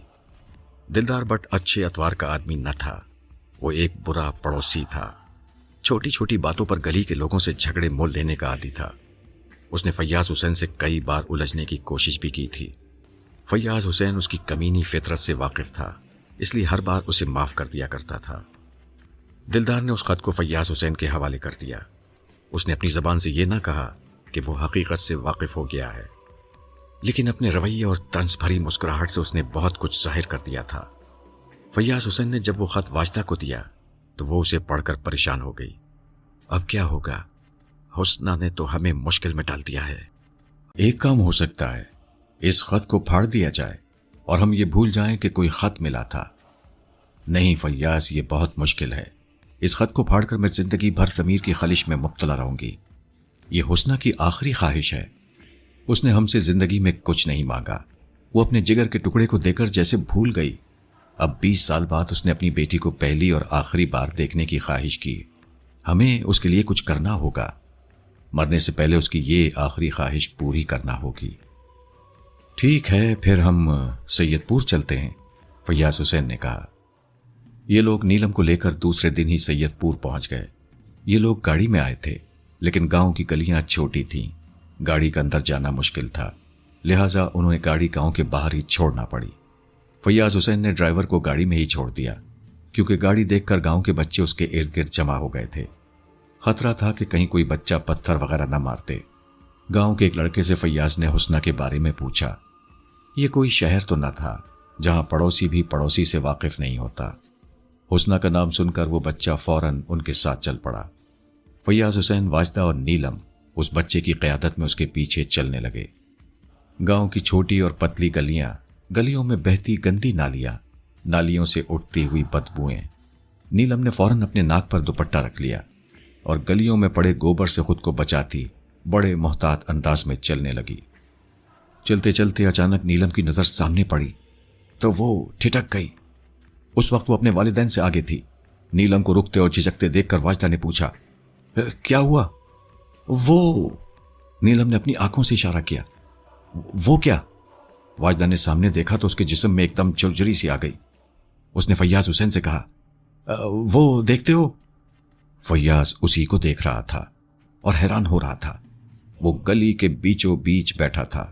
A: دلدار بٹ اچھے اتوار کا آدمی نہ تھا، وہ ایک برا پڑوسی تھا۔ چھوٹی چھوٹی باتوں پر گلی کے لوگوں سے جھگڑے مول لینے کا عادی تھا۔ اس نے فیاض حسین سے کئی بار الجھنے کی کوشش بھی کی تھی۔ فیاض حسین اس کی کمینی فطرت سے واقف تھا، اس لیے ہر بار اسے معاف کر دیا کرتا تھا۔ دلدار نے اس خط کو فیاض حسین کے حوالے کر دیا۔ اس نے اپنی زبان سے یہ نہ کہا کہ وہ حقیقت سے واقف ہو گیا ہے، لیکن اپنے رویے اور طنز بھری مسکراہٹ سے اس نے بہت کچھ ظاہر کر دیا تھا۔ فیاض حسین نے جب وہ خط واجدہ کو دیا تو وہ اسے پڑھ کر پریشان ہو گئی۔ اب کیا ہوگا؟ حسنہ نے تو ہمیں مشکل میں ڈال دیا ہے۔ ایک کام ہو سکتا ہے، اس خط کو پھاڑ دیا جائے اور ہم یہ بھول جائیں کہ کوئی خط ملا تھا۔ نہیں فیاض، یہ بہت مشکل ہے۔ اس خط کو پھاڑ کر میں زندگی بھر ضمیر کی خلش میں مبتلا رہوں گی۔ یہ حسنہ کی آخری خواہش ہے۔ اس نے ہم سے زندگی میں کچھ نہیں مانگا۔ وہ اپنے جگر کے ٹکڑے کو دے کر جیسے بھول گئی۔ اب 20 سال بعد اس نے اپنی بیٹی کو پہلی اور آخری بار دیکھنے کی خواہش کی۔ ہمیں اس کے لیے کچھ کرنا ہوگا۔ مرنے سے پہلے اس کی یہ آخری خواہش پوری کرنا ہوگی۔ ٹھیک ہے، پھر ہم سید پور چلتے ہیں، فیاض حسین نے کہا۔ یہ لوگ نیلم کو لے کر دوسرے دن ہی سید پور پہنچ گئے۔ یہ لوگ گاڑی میں آئے تھے، لیکن گاؤں کی گلیاں چھوٹی تھیں، گاڑی کا اندر جانا مشکل تھا، لہٰذا انہیں گاڑی گاؤں کے باہر ہی چھوڑنا پڑی۔ فیاض حسین نے ڈرائیور کو گاڑی میں ہی چھوڑ دیا، کیونکہ گاڑی دیکھ کر گاؤں کے بچے اس کے ارد گرد جمع ہو گئے تھے۔ خطرہ تھا کہ کہیں کوئی بچہ پتھر وغیرہ نہ مارتے۔ گاؤں کے ایک لڑکے سے فیاض نے حسنہ کے بارے میں پوچھا۔ یہ کوئی شہر تو نہ تھا جہاں پڑوسی بھی پڑوسی سے واقف نہیں ہوتا۔ حسنہ کا نام سن کر وہ بچہ فوراً ان کے ساتھ چل پڑا۔ فیاض حسین، واجدہ اور نیلم اس بچے کی قیادت میں اس کے پیچھے چلنے لگے۔ گاؤں کی چھوٹی اور پتلی گلیاں، گلیوں میں بہتی گندی نالیاں، نالیوں سے اٹھتی ہوئی بدبوئیں۔ نیلم نے فوراً اپنے ناک پر دوپٹہ رکھ لیا اور گلیوں میں پڑے گوبر سے خود کو بچاتی بڑے محتاط انداز میں چلنے لگی۔ چلتے چلتے اچانک نیلم کی نظر سامنے پڑی تو وہ ٹھٹک گئی۔ اس وقت وہ اپنے والدین سے آگے تھی۔ نیلم کو رکتے اور جھجکتے دیکھ کر واجدہ نے پوچھا، کیا ہوا؟ وہ نیلم نے اپنی آنکھوں سے اشارہ کیا۔ وہ کیا؟ واجدہ نے سامنے دیکھا تو اس کے جسم میں ایک دم جرجری سی آ گئی۔ اس نے فیاض حسین سے کہا، وہ دیکھتے ہو؟ فیاض اسی کو دیکھ رہا تھا اور حیران ہو رہا تھا۔ وہ گلی کے بیچوں بیچ بیٹھا تھا،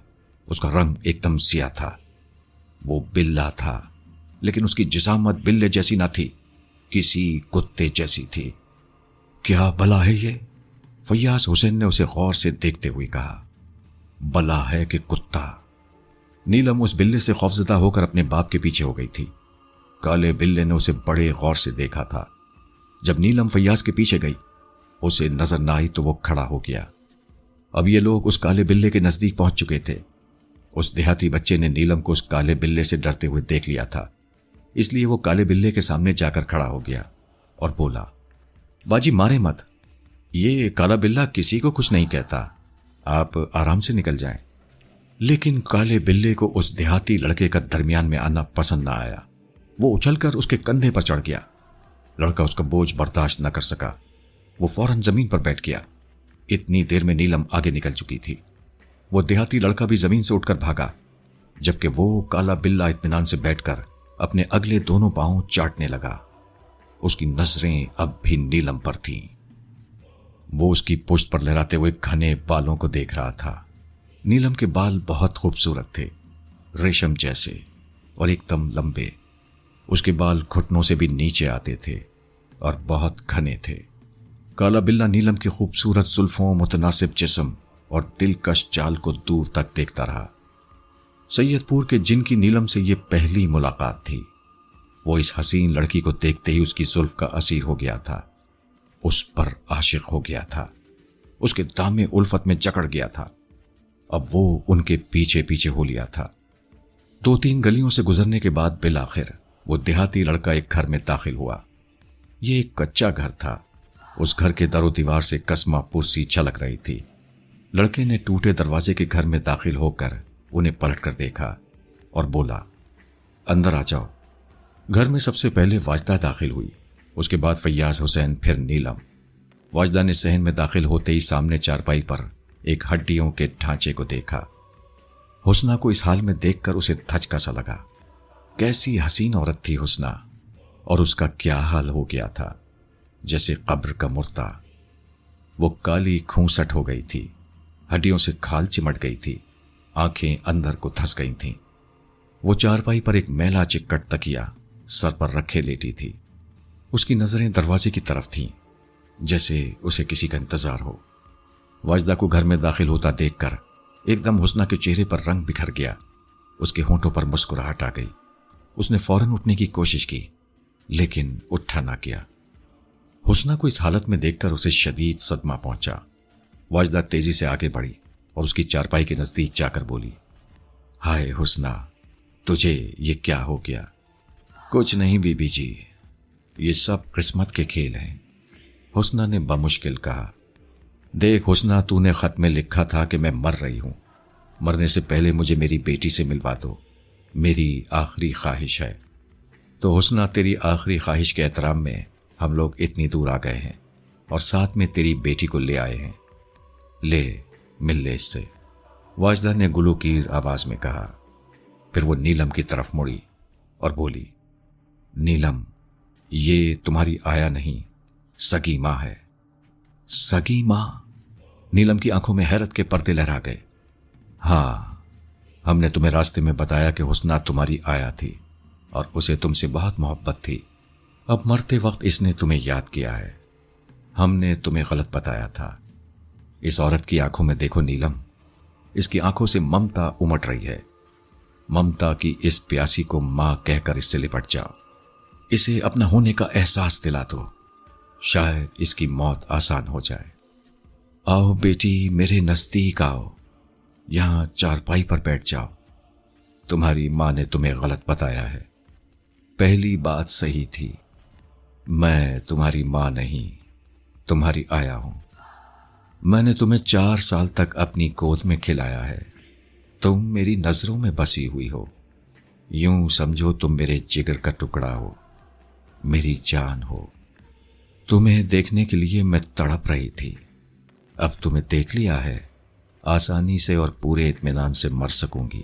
A: اس کا رنگ ایک دم سیاہ تھا۔ وہ بلّا تھا، لیکن اس کی جسامت بلے جیسی نہ تھی، کسی کتے جیسی تھی۔ کیا بلا ہے یہ؟ فیاض حسین نے اسے غور سے دیکھتے ہوئے کہا۔ بلا ہے کہ کتا؟ نیلم اس بلے سے خوفزدہ ہو کر اپنے باپ کے پیچھے ہو گئی تھی۔ کالے بلے نے اسے بڑے غور سے دیکھا تھا۔ جب نیلم فیاض کے پیچھے گئی، اسے نظر نہ آئی تو وہ کھڑا ہو گیا۔ اب یہ لوگ اس کالے بلے کے نزدیک پہنچ چکے تھے۔ اس دیہاتی بچے نے نیلم کو اس کالے بلے سے ڈرتے ہوئے دیکھ لیا تھا، اس لیے وہ کالے بلے کے سامنے جا کر کھڑا ہو گیا اور بولا، باجی مارے مت، یہ کالا بلہ کسی کو کچھ نہیں کہتا، آپ آرام سے نکل جائیں۔ لیکن کالے بلے کو اس دیہاتی لڑکے کا درمیان میں آنا پسند نہ آیا۔ وہ اچھل کر اس کے کندھے پر چڑھ گیا۔ لڑکا اس کا بوجھ برداشت نہ کر سکا، وہ فوراً زمین پر بیٹھ گیا۔ اتنی دیر میں نیلم آگے نکل چکی تھی۔ وہ دیہاتی لڑکا بھی زمین سے اٹھ کر بھاگا، جبکہ وہ کالا بلہ اطمینان سے بیٹھ کر اپنے اگلے دونوں پاؤں چاٹنے لگا۔ اس کی نظریں اب بھی نیلم پر تھیں۔ وہ اس کی پشت پر لہراتے ہوئے گھنے بالوں کو دیکھ رہا تھا۔ نیلم کے بال بہت خوبصورت تھے، ریشم جیسے اور ایک دم لمبے۔ اس کے بال گھٹنوں سے بھی نیچے آتے تھے اور بہت گھنے تھے۔ کالا بلہ نیلم کی خوبصورت زلفوں، متناسب جسم اور دلکش چال کو دور تک دیکھتا رہا۔ سید پور کے جن کی نیلم سے یہ پہلی ملاقات تھی، وہ اس حسین لڑکی کو دیکھتے ہی اس کی زلف کا اسیر ہو گیا تھا، اس پر عاشق ہو گیا تھا، اس کے دام الفت میں جکڑ گیا تھا۔ اب وہ ان کے پیچھے پیچھے ہو لیا تھا۔ 2-3 گلیوں سے گزرنے کے بعد بالآخر وہ دیہاتی لڑکا ایک گھر میں داخل ہوا۔ یہ ایک کچا گھر تھا۔ اس گھر کے در و دیوار سے کسمہ پرسی چھلک رہی تھی۔ لڑکے نے ٹوٹے دروازے کے گھر میں داخل ہو کر انہیں پلٹ کر دیکھا اور بولا، اندر آ جاؤ۔ گھر میں سب سے پہلے واجدہ داخل ہوئی، اس کے بعد فیاض حسین، پھر نیلم۔ واجدہ نے صحن میں داخل ہوتے ہی سامنے چارپائی پر ایک ہڈیوں کے ڈھانچے کو دیکھا۔ حسنہ کو اس حال میں دیکھ کر اسے دھچکا سا لگا۔ کیسی حسین عورت تھی حسنہ، اور اس کا کیا حال ہو گیا تھا، جیسے قبر کا مردہ۔ وہ کالی کھونسٹ ہو گئی تھی، ہڈیوں سے کھال چمٹ گئی تھی، آنکھیں اندر کو دھس گئی تھیں۔ وہ چارپائی پر ایک میلا چکٹ تکیا سر پر رکھے لیٹی تھی۔ اس کی نظریں دروازے کی طرف تھیں، جیسے اسے کسی کا انتظار ہو۔ واجدہ کو گھر میں داخل ہوتا دیکھ کر ایک دم حسنہ کے چہرے پر رنگ بکھر گیا، اس کے ہونٹوں پر مسکراہٹ آ گئی۔ اس نے فوراً اٹھنے کی کوشش کی، لیکن اٹھا نہ کیا۔ حسنہ کو اس حالت میں دیکھ کر اسے شدید صدمہ پہنچا۔ واجدہ تیزی سے آگے بڑھی اور اس کی چارپائی کے نزدیک جا کر بولی، ہائے حسنہ، تجھے یہ کیا ہو گیا؟ کچھ نہیں بی بی جی، یہ سب قسمت کے کھیل ہیں، حسنہ نے بمشکل کہا۔ دیکھ حسنہ، تو نے خط میں لکھا تھا کہ میں مر رہی ہوں، مرنے سے پہلے مجھے میری بیٹی سے ملوا دو، میری آخری خواہش ہے۔ تو حسنہ، تیری آخری خواہش کے احترام میں ہم لوگ اتنی دور آ گئے ہیں اور ساتھ میں تیری بیٹی کو لے آئے ہیں، لے مل لے اس سے، واجدہ نے گلوکیر آواز میں کہا۔ پھر وہ نیلم کی طرف مڑی اور بولی، نیلم، یہ تمہاری آیا نہیں، سگی ماں ہے۔ سگی ماں؟ نیلم کی آنکھوں میں حیرت کے پردے لہرا گئے۔ ہاں، ہم نے تمہیں راستے میں بتایا کہ حسنہ تمہاری آیا تھی اور اسے تم سے بہت محبت تھی۔ اب مرتے وقت اس نے تمہیں یاد کیا ہے۔ ہم نے تمہیں غلط بتایا تھا۔ اس عورت کی آنکھوں میں دیکھو نیلم، اس کی آنکھوں سے ممتا امٹ رہی ہے۔ ممتا کی اس پیاسی کو ماں کہہ کر اس سے لپٹ جاؤ، اسے اپنا ہونے کا احساس دلا دو، شاید اس کی موت آسان ہو جائے۔ آؤ بیٹی، میرے نزدیک آؤ، یہاں چارپائی پر بیٹھ جاؤ۔ تمہاری ماں نے تمہیں غلط بتایا ہے، پہلی بات صحیح تھی، میں تمہاری ماں نہیں، تمہاری آیا ہوں۔ میں نے تمہیں 4 سال تک اپنی گود میں کھلایا ہے، تم میری نظروں میں بسی ہوئی ہو، یوں سمجھو تم میرے جگر کا ٹکڑا ہو، میری جان ہو۔ تمہیں دیکھنے کے لیے میں تڑپ رہی تھی، اب تمہیں دیکھ لیا ہے، آسانی سے اور پورے اطمینان سے مر سکوں گی۔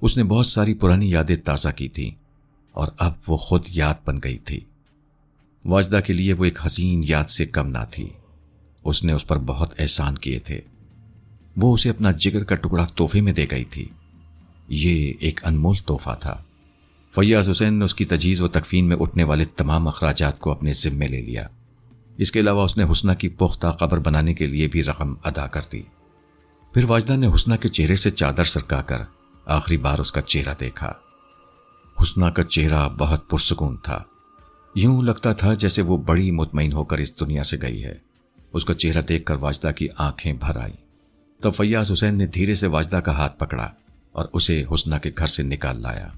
B: اس نے بہت ساری پرانی یادیں تازہ کی تھیں اور اب وہ خود یاد بن گئی تھی۔ واجدہ کے لیے وہ ایک حسین یاد سے کم نہ تھی۔ اس نے اس پر بہت احسان کیے تھے۔ وہ اسے اپنا جگر کا ٹکڑا تحفے میں دے گئی تھی۔ یہ ایک انمول تحفہ تھا۔ فیاض حسین نے اس کی تجہیز و تکفین میں اٹھنے والے تمام اخراجات کو اپنے ذمے لے لیا۔ اس کے علاوہ اس نے حسنہ کی پختہ قبر بنانے کے لیے بھی رقم ادا کر دی۔ پھر واجدہ نے حسنہ کے چہرے سے چادر سرکا کر آخری بار اس کا چہرہ دیکھا۔ حسنہ کا چہرہ بہت پرسکون تھا۔ یوں لگتا تھا جیسے وہ بڑی مطمئن ہو کر اس دنیا سے گئی ہے۔ اس کا چہرہ دیکھ کر واجدہ کی آنکھیں بھر آئیں۔ تب فیاض حسین نے دھیرے سے واجدہ کا ہاتھ پکڑا اور اسے حسنہ کے گھر سے نکال لایا۔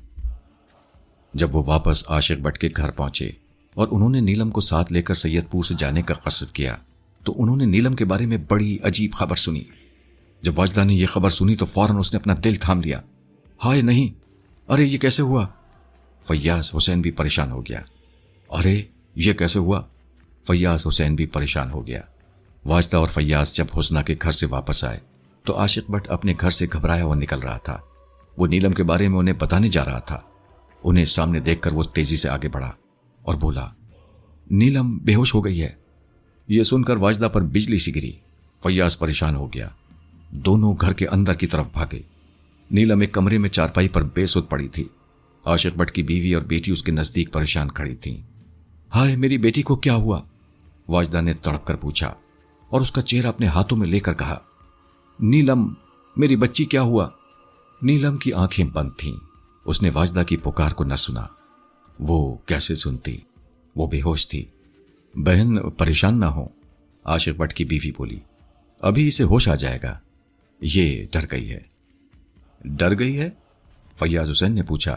B: جب وہ واپس عاشق بٹ کے گھر پہنچے اور انہوں نے نیلم کو ساتھ لے کر سید پور سے جانے کا قصد کیا تو انہوں نے نیلم کے بارے میں بڑی عجیب خبر سنی۔ جب واجدہ نے یہ خبر سنی تو فوراً اس نے اپنا دل تھام لیا۔ ہائے نہیں، ارے یہ کیسے ہوا؟ فیاض حسین بھی پریشان ہو گیا۔ ارے یہ کیسے ہوا؟ فیاض حسین بھی پریشان ہو گیا۔ واجدہ اور فیاض جب حسنہ کے گھر سے واپس آئے تو عاشق بٹ اپنے گھر سے گھبرایا ہوا نکل رہا تھا۔ وہ نیلم کے بارے میں انہیں بتانے جا رہا تھا۔ انہیں سامنے دیکھ کر وہ تیزی سے آگے بڑھا اور بولا، نیلم بے ہوش ہو گئی ہے۔ یہ سن کر واجدہ پر بجلی سی گری۔ فیاض پریشان ہو گیا۔ دونوں گھر کے اندر کی طرف بھاگے۔ نیلم ایک کمرے میں چارپائی پر بے سود پڑی تھی۔ عاشق بٹ کی بیوی اور بیٹی اس کے نزدیک پریشان کھڑی تھیں۔ ہائے میری بیٹی کو کیا ہوا؟ واجدہ نے تڑپ کر پوچھا اور اس کا چہرہ اپنے ہاتھوں میں لے کر کہا، نیلم میری بچی کیا ہوا؟ نیلم کی آنکھیں بند تھیں۔ اس نے واجدہ کی پکار کو نہ سنا۔ وہ کیسے سنتی؟ وہ بے ہوش تھی۔ بہن پریشان نہ ہو، عاشق بٹ کی بیوی بولی، ابھی اسے ہوش آ جائے گا۔ یہ ڈر گئی ہے۔ ڈر گئی ہے؟ فیاض حسین نے پوچھا،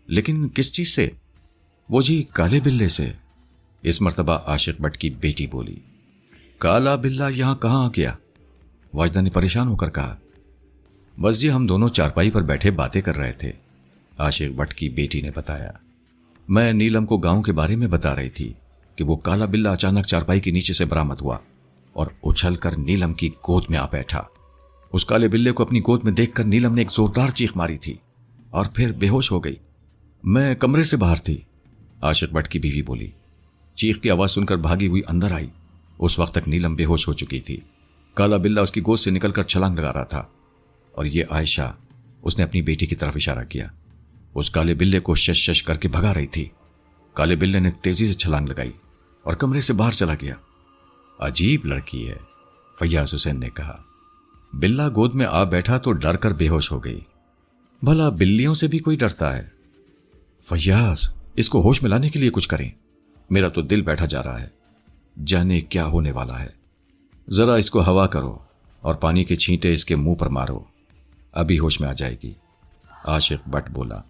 B: لیکن کس چیز سے؟ وہ جی کالے بلے سے۔ اس مرتبہ عاشق بٹ کی بیٹی بولی، کالا بلہ یہاں کہاں آ گیا؟ واجدہ نے پریشان ہو کر کہا، بس جی ہم دونوں چارپائی پر بیٹھے باتیں کر رہے تھے۔ عاشق بٹ کی بیٹی نے بتایا، میں نیلم کو گاؤں کے بارے میں بتا رہی تھی کہ وہ کالا بلہ اچانک چارپائی کے نیچے سے برآمد ہوا اور اچھل کر نیلم کی گود میں آ بیٹھا۔ اس کالے بلے کو اپنی گود میں دیکھ کر نیلم نے ایک زوردار چیخ ماری تھی اور پھر بے ہوش ہو گئی۔ میں کمرے سے باہر تھی، عاشق بٹ کی بیوی بولی۔ چیخ کی آواز سن کر بھاگی ہوئی اندر آئی۔ اس وقت تک نیلم بے ہوش ہو چکی تھی۔ کالا بلہ اس کی گود سے نکل کر چھلانگ لگا رہا تھا اور یہ عائشہ، اس نے اپنی بیٹی کی طرف اشارہ کیا، اس کالے بلے کو شش شش کر کے بھگا رہی تھی۔ کالے بلے نے تیزی سے چھلانگ لگائی اور کمرے سے باہر چلا گیا۔ عجیب لڑکی ہے، فیاض حسین نے کہا۔ بلہ گود میں آ بیٹھا تو ڈر کر بے ہوش ہو گئی۔ بھلا بلیوں سے بھی کوئی ڈرتا ہے؟ فیاض اس کو ہوش میں لانے کے لیے کچھ کریں، میرا تو دل بیٹھا جا رہا ہے، جانے کیا ہونے والا ہے۔ ذرا اس کو ہوا کرو اور پانی کے چھینٹے اس کے منہ پر مارو، ابھی ہوش میں آ جائے گی، عاشق بٹ بولا۔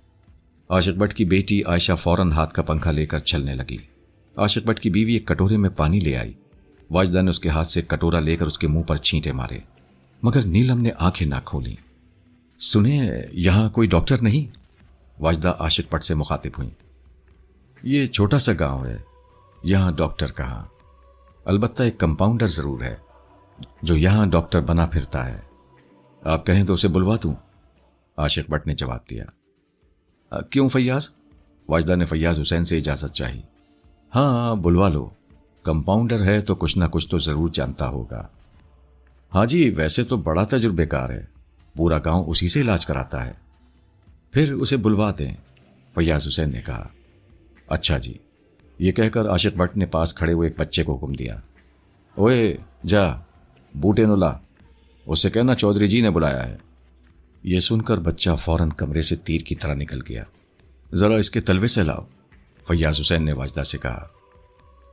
B: عاشق بٹ کی بیٹی عائشہ فوراً ہاتھ کا پنکھا لے کر چلنے لگی۔ عاشق بٹ کی بیوی ایک کٹورے میں پانی لے آئی۔ واجدہ نے اس کے ہاتھ سے کٹورا لے کر اس کے منہ پر چھینٹے مارے، مگر نیلم نے آنکھیں نہ کھولیں۔ سنیں یہاں کوئی ڈاکٹر نہیں؟ واجدہ عاشق بٹ سے مخاطب ہوئی۔ یہ چھوٹا سا گاؤں ہے، یہاں ڈاکٹر کہاں؟ البتہ ایک کمپاؤنڈر ضرور ہے جو یہاں ڈاکٹر بنا پھرتا ہے، آپ کہیں تو اسے بلوا دوں؟ عاشق بٹ نے جواب دیا۔ کیوں فیاض؟ واجدہ نے فیاض حسین سے اجازت چاہی۔ ہاں بلوا لو، کمپاؤنڈر ہے تو کچھ نہ کچھ تو ضرور جانتا ہوگا۔ ہاں جی ویسے تو بڑا تجربے کار ہے، پورا گاؤں اسی سے علاج کراتا ہے۔ پھر اسے بلوا دیں، فیاض حسین نے کہا۔ اچھا جی، یہ کہہ کر عاشق بٹ نے پاس کھڑے ہوئے ایک بچے کو حکم دیا، اوئے جا بوٹے نو لا، اس سے کہنا چودھری جی نے بلایا ہے۔ یہ سن کر بچہ فوراً کمرے سے تیر کی طرح نکل گیا۔ ذرا اس کے تلوے سے لاؤ، فیاض حسین نے واجدہ سے کہا۔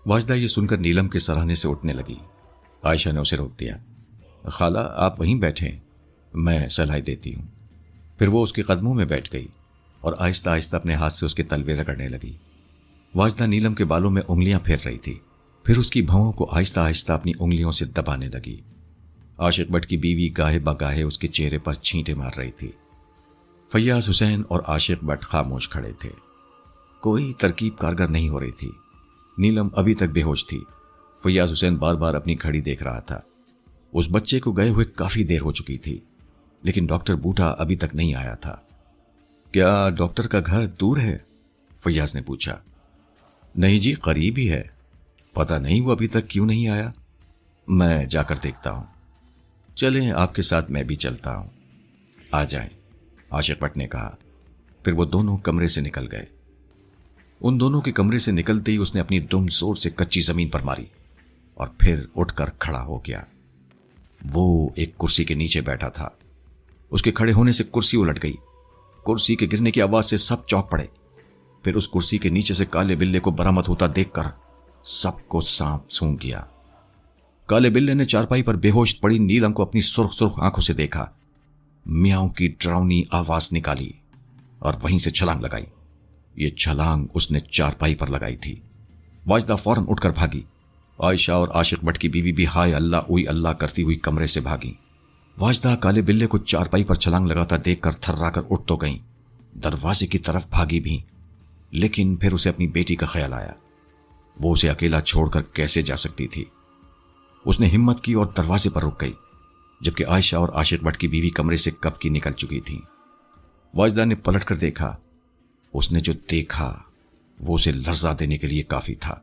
B: واجدہ یہ سن کر نیلم کے سراہنے سے اٹھنے لگی۔ عائشہ نے اسے روک دیا۔ خالہ آپ وہیں بیٹھیں، میں سلائی دیتی ہوں۔ پھر وہ اس کے قدموں میں بیٹھ گئی اور آہستہ آہستہ اپنے ہاتھ سے اس کے تلوے رگڑنے لگی۔ واجدہ نیلم کے بالوں میں انگلیاں پھیر رہی تھی، پھر اس کی بھوؤں کو آہستہ آہستہ اپنی انگلیوں سے دبانے لگی۔ عاشق بٹ کی بیوی گاہے بگاہے اس کے چہرے پر چھینٹے مار رہی تھی۔ فیاض حسین اور عاشق بٹ خاموش کھڑے تھے، کوئی ترکیب کارگر نہیں ہو رہی تھی۔ نیلم ابھی تک بے ہوش تھی۔ فیاض حسین بار بار اپنی گھڑی دیکھ رہا تھا۔ اس بچے کو گئے ہوئے کافی دیر ہو چکی تھی، لیکن ڈاکٹر بوٹا ابھی تک نہیں آیا تھا۔ کیا ڈاکٹر کا گھر دور ہے؟ فیاض نے پوچھا۔ نہیں جی، قریب ہی ہے، پتہ نہیں وہ ابھی تک کیوں نہیں آیا، میں جا کر دیکھتا ہوں۔ چلیں آپ کے ساتھ میں بھی چلتا ہوں، آ جائیں، عاشق بٹ نے کہا۔ پھر وہ دونوں کمرے سے نکل گئے۔ ان دونوں کے کمرے سے نکلتے ہی اس نے اپنی دم زور سے کچی زمین پر ماری اور پھر اٹھ کر کھڑا ہو گیا۔ وہ ایک کرسی کے نیچے بیٹھا تھا۔ اس کے کھڑے ہونے سے کرسی الٹ گئی۔ کرسی کے گرنے کی آواز سے سب چونک پڑے۔ پھر اس کرسی کے نیچے سے کالے بلے کو برآمد ہوتا دیکھ کر سب کو سانپ سونگھ گیا۔ کالے بلے نے چارپائی پر بے ہوش پڑی نیلم کو اپنی سرخ سرخ آنکھوں سے دیکھا، میاؤں کی ڈراؤنی آواز نکالی اور وہیں سے چھلانگ لگائی۔ یہ چھلانگ اس نے چارپائی پر لگائی تھی۔ واجدہ فوراً اٹھ کر بھاگی۔ عائشہ اور عاشق بٹ کی بیوی بھی ہائے اللہ اوئی اللہ کرتی ہوئی کمرے سے بھاگی۔ واجدہ کالے بلے کو چارپائی پر چھلانگ لگاتا دیکھ کر تھرا کر اٹھ تو گئیں، دروازے کی طرف بھاگی بھی، لیکن پھر اسے اپنی بیٹی کا خیال آیا۔ وہ اسے اکیلا چھوڑ کر کیسے جا سکتی تھی؟ اس نے ہمت کی اور دروازے پر رک گئی، جبکہ عائشہ اور عاشق بٹ کی بیوی کمرے سے کب کی نکل چکی تھی۔ واجدہ نے پلٹ کر دیکھا۔ اس نے جو دیکھا وہ اسے لرزا دینے کے لیے کافی تھا۔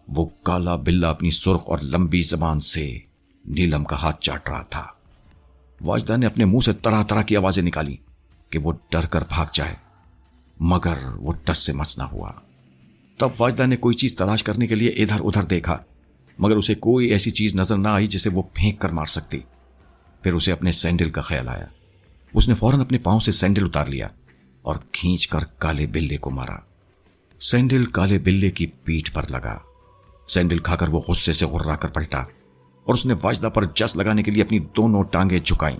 B: وہ کالا بلہ اپنی سرخ اور لمبی زبان سے نیلم کا ہاتھ چاٹ رہا تھا۔ واجدہ نے اپنے منہ سے طرح طرح کی آوازیں نکالی کہ وہ ڈر کر بھاگ جائے، مگر وہ ٹس سے مس نہ ہوا۔ تب واجدہ نے کوئی چیز تلاش کرنے کے لیے ادھر ادھر دیکھا، مگر اسے کوئی ایسی چیز نظر نہ آئی جسے وہ پھینک کر مار سکتی۔ پھر اسے اپنے سینڈل کا خیال آیا۔ اس نے فوراً اپنے پاؤں سے سینڈل اتار لیا اور کھینچ کر کالے بلے کو مارا۔ سینڈل کالے بلے کی پیٹھ پر لگا۔ سینڈل کھا کر وہ غصے سے غرا کر پلٹا اور اس نے واجدہ پر جس لگانے کے لیے اپنی دونوں ٹانگیں جھکائیں۔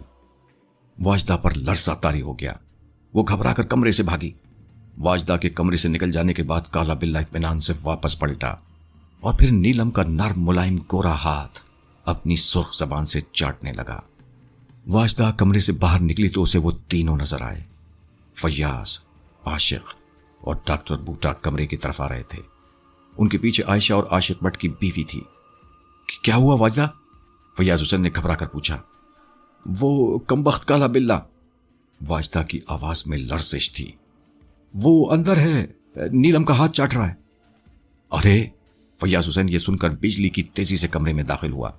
B: واجدہ پر لرزہ طاری ہو گیا۔ وہ گھبرا کر کمرے سے بھاگی۔ واجدہ کے کمرے سے نکل جانے کے بعد کالا بلہ اطمینان سے واپس پلٹا اور پھر نیلم کا نرم ملائم گورا ہاتھ اپنی سرخ زبان سے چاٹنے لگا۔ واجدہ کمرے سے باہر نکلی تو اسے وہ تینوں نظر آئے۔ فیاض، عاشق اور ڈاکٹر بوٹا کمرے کی طرف آ رہے تھے۔ ان کے پیچھے عائشہ اور عاشق بٹ کی بیوی تھی۔ کیا ہوا واجدہ؟ فیاض حسین نے گھبرا کر پوچھا۔ وہ کمبخت کالا بلہ، واجدہ کی آواز میں لرزش تھی، وہ اندر ہے، نیلم کا ہاتھ چاٹ رہا ہے۔ ارے! فیاض حسین یہ سن کر بجلی کی تیزی سے کمرے میں داخل ہوا۔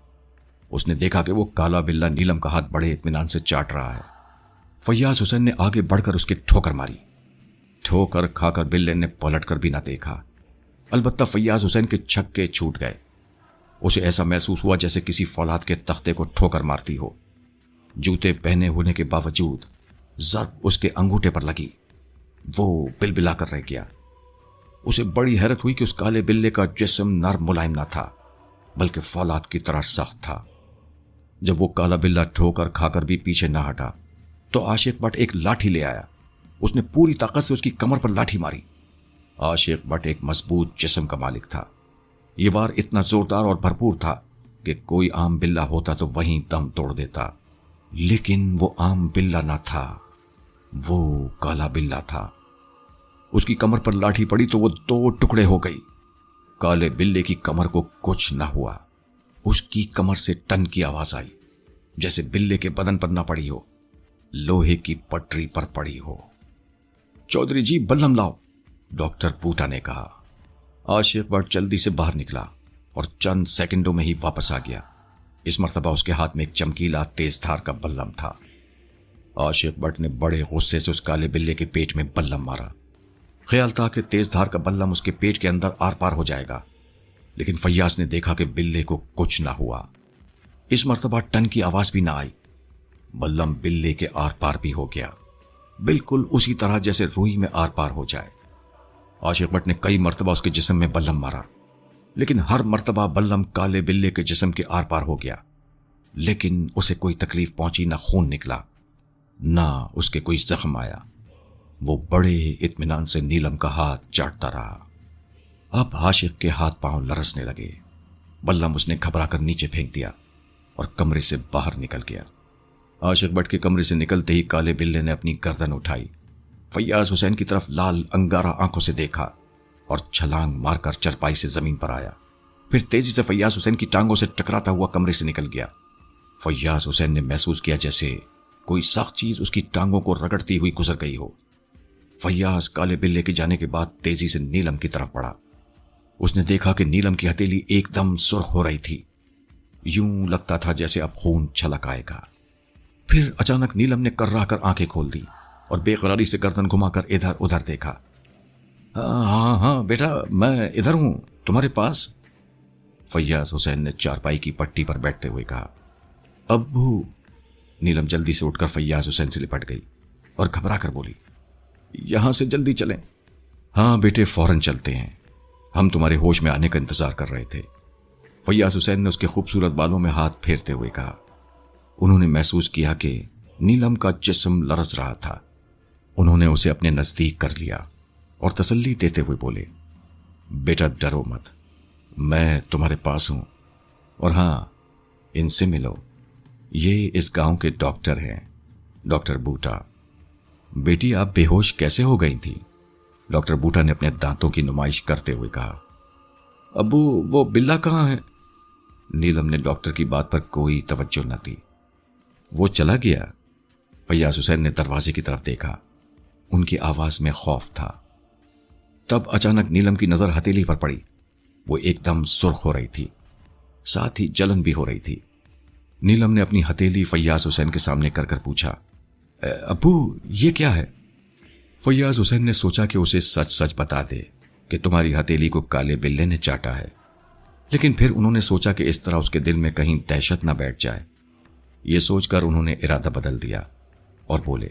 B: اس نے دیکھا کہ وہ کالا بلہ نیلم کا ہاتھ بڑے اطمینان سے چاٹ رہا ہے۔ فیاض حسین نے آگے بڑھ کر اس کے ٹھوکر ماری۔ ٹھوکر کھا کر بلے نے پلٹ کر بھی نہ دیکھا۔ البتہ فیاض حسین کے چھکے چھوٹ گئے۔ اسے ایسا محسوس ہوا جیسے کسی فولاد کے تختے کو ٹھوکر مارتی ہو۔ جوتے پہنے ہونے کے باوجود ضرب اس کے انگوٹھے پر لگی۔ وہ بلبلا کر رہ گیا۔ اسے بڑی حیرت ہوئی کہ اس کالے بلے کا جسم نرم ملائم نہ تھا، بلکہ فولاد کی طرح سخت تھا۔ جب وہ کالا بلہ ٹھوکر کھا کر بھی پیچھے نہ ہٹا تو عاشق بٹ ایک لاٹھی لے آیا۔ اس نے پوری طاقت سے اس کی کمر پر لاٹھی ماری۔ عاشق بٹ ایک مضبوط جسم کا مالک تھا۔ یہ وار اتنا زوردار اور بھرپور تھا کہ کوئی عام بلہ ہوتا تو وہیں دم توڑ دیتا، لیکن وہ عام بلہ نہ تھا، وہ کالا بلہ تھا۔ اس کی کمر پر لاٹھی پڑی تو وہ دو ٹکڑے ہو گئی۔ کالے بلے کی کمر کو کچھ نہ ہوا۔ اس کی کمر سے ٹن کی آواز آئی، جیسے بلے کے بدن پر نہ پڑی ہو، لوہے کی پٹری پر پڑی ہو۔ چودھری جی بلم لاؤ، ڈاکٹر بوٹا نے کہا۔ عاشق بٹ جلدی سے باہر نکلا اور چند سیکنڈوں میں ہی واپس آ گیا۔ اس مرتبہ اس کے ہاتھ میں ایک چمکیلا تیز دھار کا بلم تھا۔ عاشق بٹ نے بڑے غصے سے اس کالے بلے کے پیٹ میں بلم مارا۔ خیال تھا کہ تیز دھار کا بلم اس کے پیٹ کے اندر آر پار ہو جائے گا، لیکن فیاض نے دیکھا کہ بلے کو کچھ نہ ہوا۔ اس مرتبہ ٹن کی آواز بھی نہ آئی۔ بلم بلے کے آر پار بھی ہو گیا، بالکل اسی طرح جیسے روئی میں آر پار ہو جائے۔ عاشق بٹ نے کئی مرتبہ اس کے جسم میں بلم مارا، لیکن ہر مرتبہ بلم کالے بلے کے جسم کے آر پار ہو گیا، لیکن اسے کوئی تکلیف پہنچی، نہ خون نکلا، نہ اس کے کوئی زخم آیا۔ وہ بڑے اطمینان سے نیلم کا ہاتھ چاٹتا رہا۔ اب عاشق کے ہاتھ پاؤں لرزنے لگے۔ بلم اس نے گھبرا کر نیچے پھینک دیا اور کمرے سے باہر نکل گیا۔ عاشق بٹ کے کمرے سے نکلتے ہی کالے بلے نے اپنی گردن اٹھائی، فیاض حسین کی طرف لال انگارہ آنکھوں سے دیکھا اور چھلانگ مار کر چرپائی سے زمین پر آیا۔ پھر تیزی سے فیاض حسین کی ٹانگوں سے ٹکراتا ہوا کمرے سے نکل گیا۔ فیاض حسین نے محسوس کیا جیسے کوئی سخت چیز اس کی ٹانگوں کو رگڑتی ہوئی گزر گئی ہو۔ فیاض کالے بلے کے جانے کے بعد تیزی سے نیلم کی طرف بڑھا۔ اس نے دیکھا کہ نیلم کی ہتھیلی ایک دم سرخ ہو رہی تھی، یوں لگتا تھا جیسے اب خون چھلک آئے گا۔ پھر اچانک نیلم نے کرا کر آنکھیں کھول دی اور بے قراری سے گردن گھما کر ادھر ادھر دیکھا۔ ہاں بیٹا، میں ادھر ہوں، تمہارے پاس۔ فیاض حسین نے چارپائی کی پٹی پر بیٹھتے ہوئے کہا۔ ابو۔ نیلم جلدی سے اٹھ کر فیاض حسین سے لپٹ گئی اور گھبرا کر بولی، یہاں سے جلدی چلیں۔ ہاں بیٹے، فوراً چلتے ہیں، ہم تمہارے ہوش میں آنے کا انتظار کر رہے تھے۔ فیاض حسین نے اس کے خوبصورت بالوں میں ہاتھ پھیرتے ہوئے کہا۔ انہوں نے محسوس کیا کہ نیلم کا جسم لرز رہا تھا۔ انہوں نے اسے اپنے نزدیک کر لیا اور تسلی دیتے ہوئے بولے، بیٹا ڈرو مت، میں تمہارے پاس ہوں، اور ہاں، ان سے ملو، یہ اس گاؤں کے ڈاکٹر ہیں، ڈاکٹر بوٹا۔ بیٹی، آپ بے ہوش کیسے ہو گئی تھی؟ ڈاکٹر بوٹا نے اپنے دانتوں کی نمائش کرتے ہوئے کہا۔ ابو، وہ بلا کہاں ہے؟ نیلم نے ڈاکٹر کی بات پر کوئی توجہ نہ دی۔ وہ چلا گیا۔ فیاض حسین نے دروازے کی طرف دیکھا، ان کی آواز میں خوف تھا۔ تب اچانک نیلم کی نظر ہتھیلی پر پڑی، وہ ایک دم سرخ ہو رہی تھی، ساتھ ہی جلن بھی ہو رہی تھی۔ نیلم نے اپنی ہتھیلی فیاض حسین کے سامنے کر کر پوچھا، ابو یہ کیا ہے؟ فیاض حسین نے سوچا کہ اسے سچ سچ بتا دے کہ تمہاری ہتھیلی کو کالے بلے نے چاٹا ہے، لیکن پھر انہوں نے سوچا کہ اس طرح اس کے دل میں کہیں دہشت نہ بیٹھ جائے۔ یہ سوچ کر انہوں نے ارادہ بدل دیا اور بولے،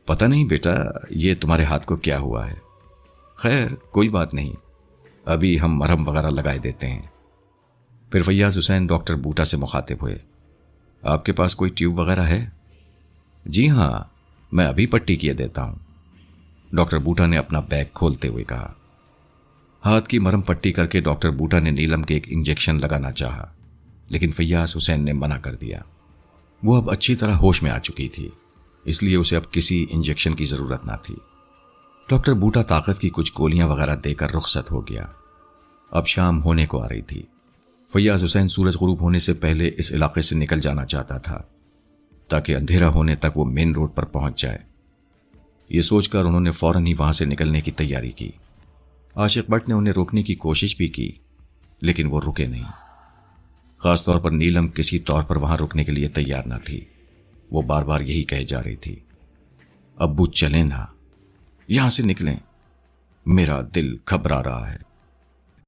B: پتہ نہیں بیٹا، یہ تمہارے ہاتھ کو کیا ہوا ہے؟ خیر کوئی بات نہیں، ابھی ہم مرہم وغیرہ لگائے دیتے ہیں۔ پھر فیاض حسین ڈاکٹر بوٹا سے مخاطب ہوئے، آپ کے پاس کوئی ٹیوب وغیرہ ہے؟ جی ہاں، میں ابھی پٹی کیے دیتا ہوں، ڈاکٹر بوٹا نے اپنا بیگ کھولتے ہوئے کہا۔ ہاتھ کی مرہم پٹی کر کے ڈاکٹر بوٹا نے نیلم کے ایک انجیکشن لگانا چاہا، لیکن فیاض حسین نے منع کر دیا۔ وہ اب اچھی طرح ہوش میں آ چکی تھی، اس لیے اسے اب کسی انجیکشن کی ضرورت نہ تھی۔ ڈاکٹر بوٹا طاقت کی کچھ گولیاں وغیرہ دے کر رخصت ہو گیا۔ اب شام ہونے کو آ رہی تھی۔ فیاض حسین سورج غروب ہونے سے پہلے اس علاقے سے نکل جانا چاہتا تھا تاکہ اندھیرا ہونے تک وہ مین روڈ پر پہنچ جائے۔ یہ سوچ کر انہوں نے فوراً ہی وہاں سے نکلنے کی تیاری کی۔ عاشق بٹ نے انہیں روکنے کی کوشش بھی کی، لیکن وہ رکے نہیں۔ خاص طور پر نیلم کسی طور پر وہاں رکنے کے لیے تیار نہ تھی۔ وہ بار بار یہی کہے جا رہی تھی، ابو چلیں نا، یہاں سے نکلیں، میرا دل گھبرا رہا ہے۔